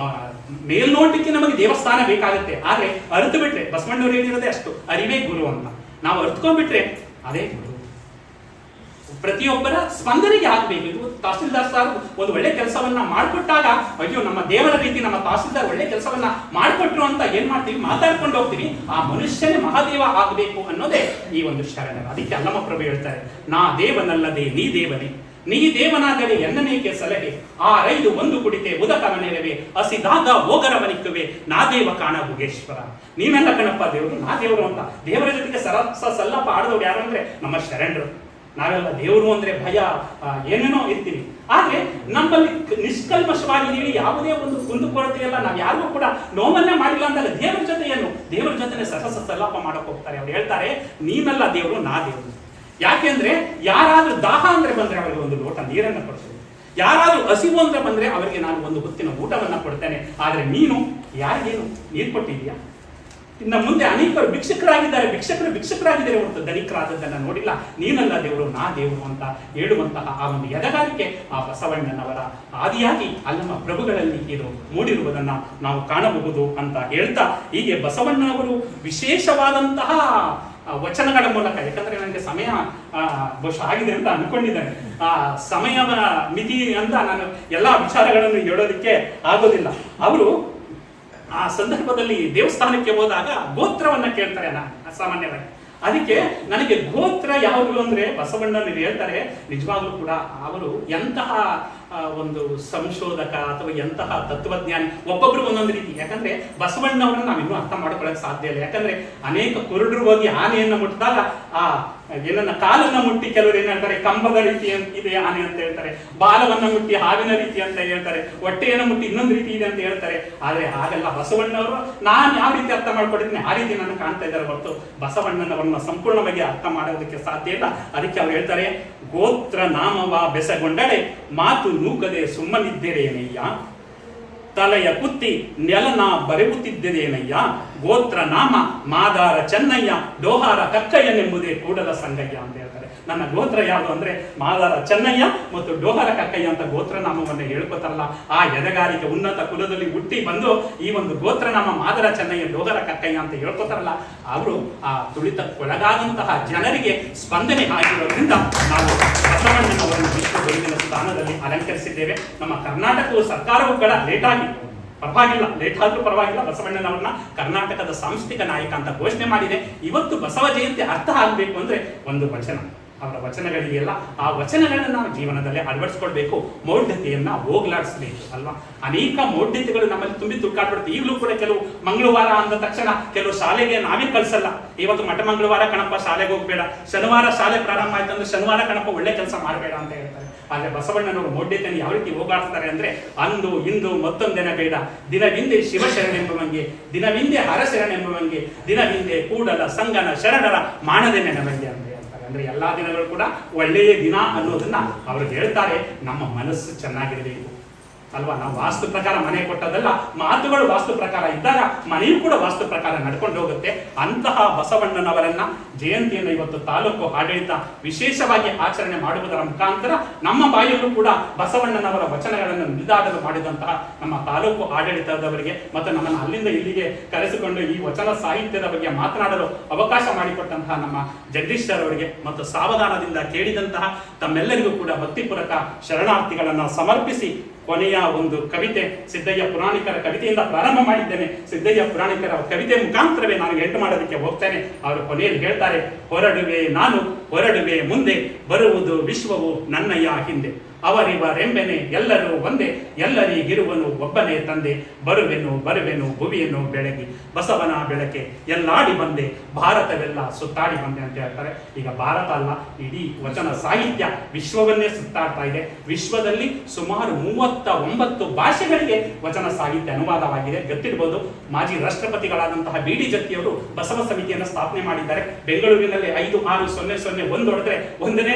ಮೇಲ್ನೋಟಕ್ಕೆ ನಮಗೆ ದೇವಸ್ಥಾನ ಬೇಕಾಗುತ್ತೆ. ಆದ್ರೆ ಅರ್ಥ ಬಿಟ್ರೆ ಬಸವಣ್ಣವ್ರು ಹೇಳಿರೋದೇ ಅಷ್ಟು, ಅರಿವೇ ಗುರು ಅಂತ. ನಾವು ಅರ್ಥಕೊಂಡ್ಬಿಟ್ರೆ ಅದೇ ಗುರು. ಪ್ರತಿಯೊಬ್ಬರ ಸ್ಪಂದನೆಗೆ ಆಗ್ಬೇಕು. ಇದು ತಹಸೀಲ್ದಾರ್ ಸಾರ್ ಒಂದು ಒಳ್ಳೆ ಕೆಲಸವನ್ನ ಮಾಡಿಕೊಟ್ಟಾಗ ಅಯ್ಯೋ ನಮ್ಮ ದೇವರ ರೀತಿ ನಮ್ಮ ತಹಸೀಲ್ದಾರ್ ಒಳ್ಳೆ ಕೆಲಸವನ್ನ ಮಾಡಿಕೊಟ್ರು ಅಂತ ಏನ್ ಮಾಡ್ತೀವಿ, ಮಾತಾಡ್ಕೊಂಡು ಹೋಗ್ತೀವಿ. ಆ ಮನುಷ್ಯನೇ ಮಹಾದೇವ ಆಗಬೇಕು ಅನ್ನೋದೇ ಈ ಒಂದು ಶರಣರು. ಅದಕ್ಕೆ ಅಲ್ಲಮ ಪ್ರಭು ಹೇಳ್ತಾರೆ, ನಾ ದೇವನಲ್ಲದೆ ನೀ ದೇವನೇ, ನೀ ದೇವನಾಗಲಿ ಎನ್ನನೇಕೆ ಸಲಹೆ, ಆ ರೈದು ಒಂದು ಕುಡಿತೆ ಉದಕವ ನೆರವೆ, ಹಸಿದಾಗ ಹೋಗರವನಿಕ್ಕುವೆ ನಾ ದೇವ ಕಾಣ ಭುಗೇಶ್ವರ. ನೀವೆಲ್ಲ ಕಣಪ್ಪ ದೇವರು, ನಾ ದೇವರು ಅಂತ. ದೇವರ ಜೊತೆಗೆ ಸಲ್ಲಪ್ಪ ಆಡದವ್ರು ಯಾರು ಅಂದ್ರೆ ನಮ್ಮ ಶರಣರು. ನಾವೆಲ್ಲ ದೇವರು ಅಂದ್ರೆ ಭಯ ಏನೇನೋ ಇರ್ತೀವಿ. ಆದ್ರೆ ನಮ್ಮಲ್ಲಿ ನಿಷ್ಕಲ್ಮಶವಾಗಿದ್ದೀವಿ, ಯಾವುದೇ ಒಂದು ಕುಂದುಕೊರತೆ ಇಲ್ಲ, ನಾವು ಯಾರಿಗೂ ಕೂಡ ನೋವನ್ನೇ ಮಾಡಿಲ್ಲ ಅಂದಾಗ ದೇವರ ಜೊತೆ ಏನು, ದೇವರ ಜೊತೆ ಸಲ್ಲಪ್ಪ ಮಾಡಕ್ ಹೋಗ್ತಾರೆ. ಅವ್ರು ಹೇಳ್ತಾರೆ ನೀನೆಲ್ಲ ದೇವರು ನಾ ದೇವರು. ಯಾಕೆಂದ್ರೆ ಯಾರಾದ್ರೂ ದಾಹ ಅಂದ್ರೆ ಬಂದ್ರೆ ಅವರಿಗೆ ಒಂದು ಲೋಟ ನೀರನ್ನ ಕೊಡ್ತೇನೆ, ಯಾರಾದ್ರೂ ಹಸಿವು ಅಂದ್ರೆ ಬಂದ್ರೆ ಅವರಿಗೆ ನಾನು ಒಂದು ಹೊತ್ತಿನ ಊಟವನ್ನ ಕೊಡ್ತೇನೆ. ಆದ್ರೆ ನೀನು ಯಾರಿಗೇನು ನೀರು ಕೊಟ್ಟಿದ್ಯಾ? ಇನ್ನು ಮುಂದೆ ಅನೇಕರು ಭಿಕ್ಷಕರಾಗಿದ್ದಾರೆ ಹೊರತು ಧನಿಕರಾದದ್ದನ್ನ ನೋಡಿಲ್ಲ. ನೀನಲ್ಲ ದೇವರು ನಾ ದೇವರು ಅಂತ ಹೇಳುವಂತಹ ಆ ಒಂದು ಎದಗಾರಿಕೆ ಆ ಬಸವಣ್ಣನವರ ಆದಿಯಾಗಿ ಅಲ್ಲಮ ಪ್ರಭುಗಳಲ್ಲಿ ಇದು ಮೂಡಿರುವುದನ್ನ ನಾವು ಕಾಣಬಹುದು ಅಂತ ಹೇಳ್ತಾ, ಹೀಗೆ ಬಸವಣ್ಣನವರು ವಿಶೇಷವಾದಂತಹ ವಚನಗಳ ಮೂಲಕ, ಯಾಕಂದ್ರೆ ನನಗೆ ಸಮಯ ಬಹುಶಃ ಆಗಿದೆ ಅಂತ ಅನ್ಕೊಂಡಿದ್ದೇನೆ. ಆ ಸಮಯದ ಮಿತಿ ಅಂತ ನಾನು ಎಲ್ಲಾ ವಿಚಾರಗಳನ್ನು ಹೇಳೋದಕ್ಕೆ ಆಗೋದಿಲ್ಲ. ಅವರು ಆ ಸಂದರ್ಭದಲ್ಲಿ ದೇವಸ್ಥಾನಕ್ಕೆ ಹೋದಾಗ ಗೋತ್ರವನ್ನ ಕೇಳ್ತಾರೆ ಸಾಮಾನ್ಯವಾಗಿ. ಅದಕ್ಕೆ ನನಗೆ ಗೋತ್ರ ಯಾವುದು ಅಂದ್ರೆ ಬಸವಣ್ಣನ ಹೇಳ್ತಾರೆ, ನಿಜವಾಗ್ಲೂ ಕೂಡ ಅವರು ಎಂತಹ ಒಂದು ಸಂಶೋಧಕ ಅಥವಾ ಎಂತಹ ತತ್ವಜ್ಞಾನಿ, ಒಬ್ಬೊಬ್ರು ಒಂದೊಂದು ರೀತಿ. ಯಾಕಂದ್ರೆ ಬಸವಣ್ಣವ್ರನ್ನ ನಾವಿನ್ನೂ ಅರ್ಥ ಮಾಡ್ಕೊಳ್ಳೋಕೆ ಸಾಧ್ಯ ಇಲ್ಲ. ಯಾಕಂದ್ರೆ ಅನೇಕ ಕುರುಡರು ಹೋಗಿ ಆನೆಯನ್ನ ಮುಟ್ಟಿದಾಗ ಆ ಏನನ್ನ ಕಾಲನ್ನ ಮುಟ್ಟಿ ಕೆಲವರು ಏನ್ ಹೇಳ್ತಾರೆ, ಕಂಬದ ರೀತಿ ಇದೆ ಆನೆ ಅಂತ ಹೇಳ್ತಾರೆ, ಬಾಲವನ್ನ ಮುಟ್ಟಿ ಹಾವಿನ ರೀತಿ ಅಂತ ಹೇಳ್ತಾರೆ, ಹೊಟ್ಟೆಯನ್ನು ಮುಟ್ಟಿ ಇನ್ನೊಂದು ರೀತಿ ಇದೆ ಅಂತ ಹೇಳ್ತಾರೆ. ಆದ್ರೆ ಹಾಗೆಲ್ಲ ಬಸವಣ್ಣವರು ನಾನು ಯಾವ ರೀತಿ ಅರ್ಥ ಮಾಡ್ಕೊಂಡಿದ್ದೀನಿ ಆ ರೀತಿ ನಾನು ಕಾಣ್ತಾ ಇದ್ದಾರೆ ಹೊರತು ಬಸವಣ್ಣನವರನ್ನ ಸಂಪೂರ್ಣವಾಗಿ ಅರ್ಥ ಮಾಡೋದಕ್ಕೆ ಸಾಧ್ಯ ಇಲ್ಲ. ಅದಕ್ಕೆ ಅವ್ರು ಹೇಳ್ತಾರೆ, ಗೋತ್ರ ನಾಮವ ಬೆಸಗೊಂಡಡೆ ಮಾತು ನೂಕದೆ ಸುಮ್ಮನಿದ್ದೇನೇನಯ್ಯ, ತಲೆಯ ಕುತ್ತಿ ನೆಲನ ಬರೆಯುತ್ತಿದ್ದೇನಯ್ಯ, ಗೋತ್ರ ನಾಮ ಮಾದಾರ ಚೆನ್ನಯ್ಯ, ಡೋಹಾರ ಕಕ್ಕಯ್ಯನೆಂಬುದೇ ಕೂಡಲ ಸಂಗಯ್ಯ ಅಂತ ಹೇಳ್ತಾರೆ. ನನ್ನ ಗೋತ್ರ ಯಾವುದು ಅಂದ್ರೆ ಮಾದಾರ ಚೆನ್ನಯ್ಯ ಮತ್ತು ಡೋಹಾರ ಕಕ್ಕಯ್ಯ ಅಂತ ಗೋತ್ರನಾಮವನ್ನು ಹೇಳ್ಕೊತಾರಲ್ಲ, ಆ ಎದೆಗಾರಿಕೆ ಉನ್ನತ ಕುಲದಲ್ಲಿ ಹುಟ್ಟಿ ಬಂದು ಈ ಒಂದು ಗೋತ್ರನಾಮ ಮಾದಾರ ಚೆನ್ನಯ್ಯ ಡೋಹಾರ ಕಕ್ಕಯ್ಯ ಅಂತ ಹೇಳ್ಕೊತಾರಲ್ಲ, ಅವರು ಆ ತುಳಿತಕ್ಕೊಳಗಾದಂತಹ ಜನರಿಗೆ ಸ್ಪಂದನೆ ಆಗಿರೋದ್ರಿಂದ ನಾವು ಬಸವಣ್ಣನವರನ್ನು ವಿಶ್ವ ಗುರುವಿನ ಸ್ಥಾನದಲ್ಲಿ ಅಲಂಕರಿಸಿದ್ದೇವೆ. ನಮ್ಮ ಕರ್ನಾಟಕವು ಸರ್ಕಾರವು ಕೂಡ ಲೇಟ್ ಆದ್ರೂ ಪರವಾಗಿಲ್ಲ ಬಸವಣ್ಣನವರನ್ನ ಕರ್ನಾಟಕದ ಸಾಂಸ್ಕೃತಿಕ ನಾಯಕ ಅಂತ ಘೋಷಣೆ ಮಾಡಿದೆ. ಇವತ್ತು ಬಸವ ಜಯಂತಿ ಅರ್ಥ ಆಗ್ಬೇಕು ಅಂದ್ರೆ ಒಂದು ವಚನ, ಅವರ ವಚನಗಳಿಗೆಲ್ಲ ಆ ವಚನಗಳನ್ನ ನಾವು ಜೀವನದಲ್ಲಿ ಅಳವಡಿಸ್ಕೊಳ್ಬೇಕು, ಮೌಢ್ಯತೆಯನ್ನ ಹೋಗ್ಲಾಡಿಸ್ಬೇಕು ಅಲ್ವಾ. ಅನೇಕ ಮೌಢ್ಯತೆಗಳು ನಮ್ಮಲ್ಲಿ ತುಂಬಿ ತುಳ್ಕಾಡ್ಬಿಡುತ್ತೆ. ಈಗಲೂ ಕೂಡ ಕೆಲವು ಮಂಗಳವಾರ ಅಂದ ತಕ್ಷಣ ಕೆಲವು ಶಾಲೆಗೆ ನಾವೇ ಕಳ್ಸಲ್ಲ. ಇವತ್ತು ಮಠ ಮಂಗಳವಾರ ಕಣಪ್ಪ ಶಾಲೆಗೆ ಹೋಗ್ಬೇಡ, ಶನಿವಾರ ಶಾಲೆ ಪ್ರಾರಂಭ ಆಯ್ತು ಅಂದ್ರೆ ಶನಿವಾರ ಕಣಪ್ಪ ಒಳ್ಳೆ ಕೆಲಸ ಮಾಡಬೇಡ ಅಂತ ಹೇಳ್ತಾರೆ. ಆದ್ರೆ ಬಸವಣ್ಣನವರು ಮೌಢ್ಯತೆಯನ್ನು ಯಾವ ರೀತಿ ಹೋಗಾಡಿಸ್ತಾರೆ ಅಂದ್ರೆ, ಅಂದು ಇಂದು ಮತ್ತೊಂದಿನ ಬೇಡ, ದಿನವಿಂದೆ ಶಿವಶರಣೆಂಬುವಂಗೆ, ದಿನವಿಂದೆ ಹರಶರಣೆಂಬುವಂಗೆ, ದಿನವಿಂದೆ ಕೂಡಲ ಸಂಗನ ಶರಣರ ಮಾನದೆ ನೆನವಂಗೆ ಅಂತ ಹೇಳ್ತಾರೆ. ಅಂದ್ರೆ ಎಲ್ಲಾ ದಿನಗಳು ಕೂಡ ಒಳ್ಳೆಯ ದಿನ ಅನ್ನೋದನ್ನ ಅವರು ಹೇಳ್ತಾರೆ. ನಮ್ಮ ಮನಸ್ಸು ಚೆನ್ನಾಗಿರಬೇಕು, ಅಲ್ವಾ. ನಾವು ವಾಸ್ತು ಪ್ರಕಾರ ಮನೆ ಕೊಟ್ಟದಲ್ಲ, ಮಾತುಗಳು ವಾಸ್ತು ಪ್ರಕಾರ ಇದ್ದಾಗ ಮನೆಯೂ ಕೂಡ ವಾಸ್ತು ಪ್ರಕಾರ ನಡ್ಕೊಂಡು ಹೋಗುತ್ತೆ. ಅಂತಹ ಬಸವಣ್ಣನವರನ್ನ ಜಯಂತಿಯನ್ನು ಇವತ್ತು ತಾಲೂಕು ಆಡಳಿತ ವಿಶೇಷವಾಗಿ ಆಚರಣೆ ಮಾಡುವುದರ ಮುಖಾಂತರ ನಮ್ಮ ಬಾಯಲ್ಲೂ ಕೂಡ ಬಸವಣ್ಣನವರ ವಚನಗಳನ್ನು ನುಡಿದಾಡಲು ಮಾಡಿದಂತಹ ನಮ್ಮ ತಾಲೂಕು ಆಡಳಿತದವರಿಗೆ ಮತ್ತು ನಮ್ಮನ್ನು ಅಲ್ಲಿಂದ ಇಲ್ಲಿಗೆ ಕರೆಸಿಕೊಂಡು ಈ ವಚನ ಸಾಹಿತ್ಯದ ಬಗ್ಗೆ ಮಾತನಾಡಲು ಅವಕಾಶ ಮಾಡಿಕೊಟ್ಟಂತಹ ನಮ್ಮ ಜಗದೀಶ್ ಸರ್ ಅವರಿಗೆ ಮತ್ತು ಸಾವಧಾನದಿಂದ ಕೇಳಿದಂತಹ ತಮ್ಮೆಲ್ಲರಿಗೂ ಕೂಡ ಭಕ್ತಿಪೂರ್ವಕ ಶರಣಾರ್ಥಿಗಳನ್ನು ಸಮರ್ಪಿಸಿ ಕೊನೆಯ ಒಂದು ಕವಿತೆ ಸಿದ್ದಯ್ಯ ಪುರಾಣಿಕರ ಕವಿತೆಯಿಂದ ಪ್ರಾರಂಭ ಮಾಡಿದ್ದೇನೆ. ಸಿದ್ದಯ್ಯ ಪುರಾಣಿಕರ ಕವಿತೆ ಮುಖಾಂತರವೇ ನಾನು ಎಂಟು ಮಾಡೋದಕ್ಕೆ ಹೋಗ್ತೇನೆ. ಅವರು ಕೊನೆಯಲ್ಲಿ ಹೇಳ್ತಾರೆ, ಹೊರಡುವೆ ನಾನು ಹೊರಡುವೆ ಮುಂದೆ, ಬರುವುದು ವಿಶ್ವವು ನನ್ನಯ್ಯ ಹಿಂದೆ. ಅವರಿವರೆಂಬೆನೆ ಎಲ್ಲರೂ ಒಂದೇ, ಎಲ್ಲರಿಗಿರುವನು ಒಬ್ಬನೇ ತಂದೆ. ಬರುವೆನು ಬರುವೆನು ಭುವಿಯನ್ನು ಬೆಳಗಿ, ಬಸವನ ಬೆಳಕೆ ಎಲ್ಲಾಡಿ ಬಂದೆ, ಭಾರತವೆಲ್ಲ ಸುತ್ತಾಡಿ ಬಂದೆ ಅಂತ ಹೇಳ್ತಾರೆ. ಈಗ ಭಾರತ ಅಲ್ಲ, ಇಡೀ ವಚನ ಸಾಹಿತ್ಯ ವಿಶ್ವವನ್ನೇ ಸುತ್ತಾಡ್ತಾ ಇದೆ. ವಿಶ್ವದಲ್ಲಿ ಸುಮಾರು 39 ಭಾಷೆಗಳಿಗೆ ವಚನ ಸಾಹಿತ್ಯ ಅನುವಾದವಾಗಿದೆ. ಗೊತ್ತಿರ್ಬೋದು, ಮಾಜಿ ರಾಷ್ಟ್ರಪತಿಗಳಾದಂತಹ BD ಜತ್ತಿಯವರು ಬಸವ ಸಮಿತಿಯನ್ನು ಸ್ಥಾಪನೆ ಮಾಡಿದ್ದಾರೆ. ಬೆಂಗಳೂರಿನಲ್ಲಿ 560001 ಹೊಡೆದ್ರೆ 1ನೇ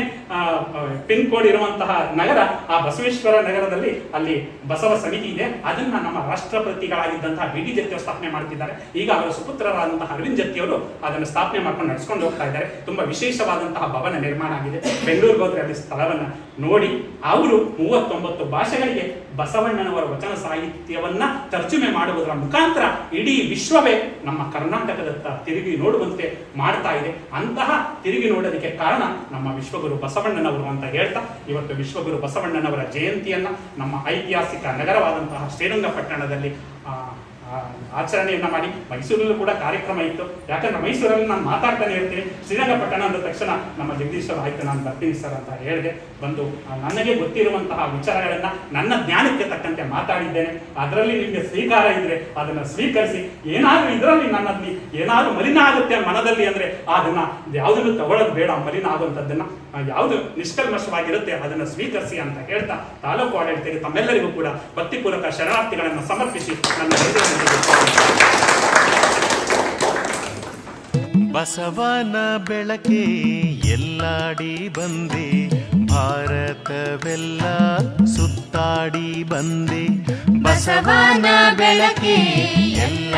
ಪಿನ್ ಕೋಡ್ ಇರುವಂತಹ ನಗರ ಆ ಬಸವೇಶ್ವರ ನಗರದಲ್ಲಿ ಅಲ್ಲಿ ಬಸವ ಸಮಿತಿ ಇದೆ. ಅದನ್ನ ನಮ್ಮ ರಾಷ್ಟ್ರಪತಿಗಳಾಗಿದ್ದಂತಹ BD ಜತ್ತಿಯವರು ಸ್ಥಾಪನೆ ಮಾಡ್ತಿದ್ದಾರೆ. ಈಗ ಅವರ ಸುಪುತ್ರರಾದಂತಹ ಅರವಿಂದ್ ಜತ್ತಿಯವರು ಅದನ್ನು ಸ್ಥಾಪನೆ ಮಾಡ್ಕೊಂಡು ನಡೆಸ್ಕೊಂಡು ಹೋಗ್ತಾ ಇದ್ದಾರೆ. ತುಂಬಾ ವಿಶೇಷವಾದಂತಹ ಭವನ ನಿರ್ಮಾಣ ಆಗಿದೆ. ಬೆಂಗಳೂರಿಗೆ ಹೋದ್ರೆ ಅಲ್ಲಿ ಸ್ಥಳವನ್ನ ನೋಡಿ ಅವರು 39 ಭಾಷೆಗಳಿಗೆ ಬಸವಣ್ಣನವರ ವಚನ ಸಾಹಿತ್ಯವನ್ನ ತರ್ಜುಮೆ ಮಾಡುವುದರ ಮುಖಾಂತರ ಇಡೀ ವಿಶ್ವವೇ ನಮ್ಮ ಕರ್ನಾಟಕದತ್ತ ತಿರುಗಿ ನೋಡುವಂತೆ ಮಾಡ್ತಾ ಇದೆ. ಅಂತಹ ತಿರುಗಿ ನೋಡೋದಕ್ಕೆ ಕಾರಣ ನಮ್ಮ ವಿಶ್ವಗುರು ಬಸವಣ್ಣನವರು ಅಂತ ಹೇಳ್ತಾ, ಇವತ್ತು ವಿಶ್ವಗುರು ಬಸವಣ್ಣನವರ ಜಯಂತಿಯನ್ನ ನಮ್ಮ ಐತಿಹಾಸಿಕ ನಗರವಾದಂತಹ ಶ್ರೀರಂಗಪಟ್ಟಣದಲ್ಲಿ ಆಚರಣೆಯನ್ನ ಮಾಡಿ, ಮೈಸೂರಲ್ಲೂ ಕೂಡ ಕಾರ್ಯಕ್ರಮ ಇತ್ತು. ಯಾಕಂದ್ರೆ ಮೈಸೂರಲ್ಲಿ ನಾನು ಮಾತಾಡ್ತಾನೆ ಇರ್ತೀನಿ, ಶ್ರೀರಂಗಪಟ್ಟಣ ಅಂದ ತಕ್ಷಣ ನಮ್ಮ ಜಗದೀಶ್ವರ ಆಯ್ತು ನಾನು ಬರ್ತೀನಿ ಸರ್ ಅಂತ ಹೇಳಿದೆ. ಬಂದು ನನಗೆ ಗೊತ್ತಿರುವಂತಹ ವಿಚಾರಗಳನ್ನ ನನ್ನ ಜ್ಞಾನಕ್ಕೆ ತಕ್ಕಂತೆ ಮಾತಾಡಿದ್ದೇನೆ. ಅದರಲ್ಲಿ ನಿಮಗೆ ಸ್ವೀಕಾರ ಇದ್ರೆ ಅದನ್ನ ಸ್ವೀಕರಿಸಿ, ಏನಾದ್ರೂ ಇದರಲ್ಲಿ ನನ್ನಲ್ಲಿ ಏನಾದ್ರೂ ಮಲಿನ ಆಗುತ್ತೆ ಮನದಲ್ಲಿ ಅಂದ್ರೆ ಅದನ್ನ ಯಾವುದನ್ನು ತಗೊಳ್ಳೋದು ಬೇಡ. ಮಲಿನ ಆಗುವಂಥದ್ದನ್ನ ಯಾವುದು ನಿಷ್ಕಲ್ಮಶವಾಗಿರುತ್ತೆ ಅದನ್ನ ಸ್ವೀಕರಿಸಿ ಅಂತ ಹೇಳ್ತಾ ತಾಲೂಕು ಆಡಳಿತಕ್ಕೆ ತಮ್ಮೆಲ್ಲರಿಗೂ ಕೂಡ ಭಕ್ತಿಪೂರ್ವಕ ಶರಣಾರ್ಥಿಗಳನ್ನು ಸಮರ್ಪಿಸಿ ನನ್ನ ಬಸವನ ಬೆಳಕೆ ಎಲ್ಲಾಡಿ ಬಂದೆ, ಭಾರತವೆಲ್ಲ ಸುತ್ತಾಡಿ ಬಂದೆ. ಬಸವನ ಬೆಳಕೆ ಎಲ್ಲ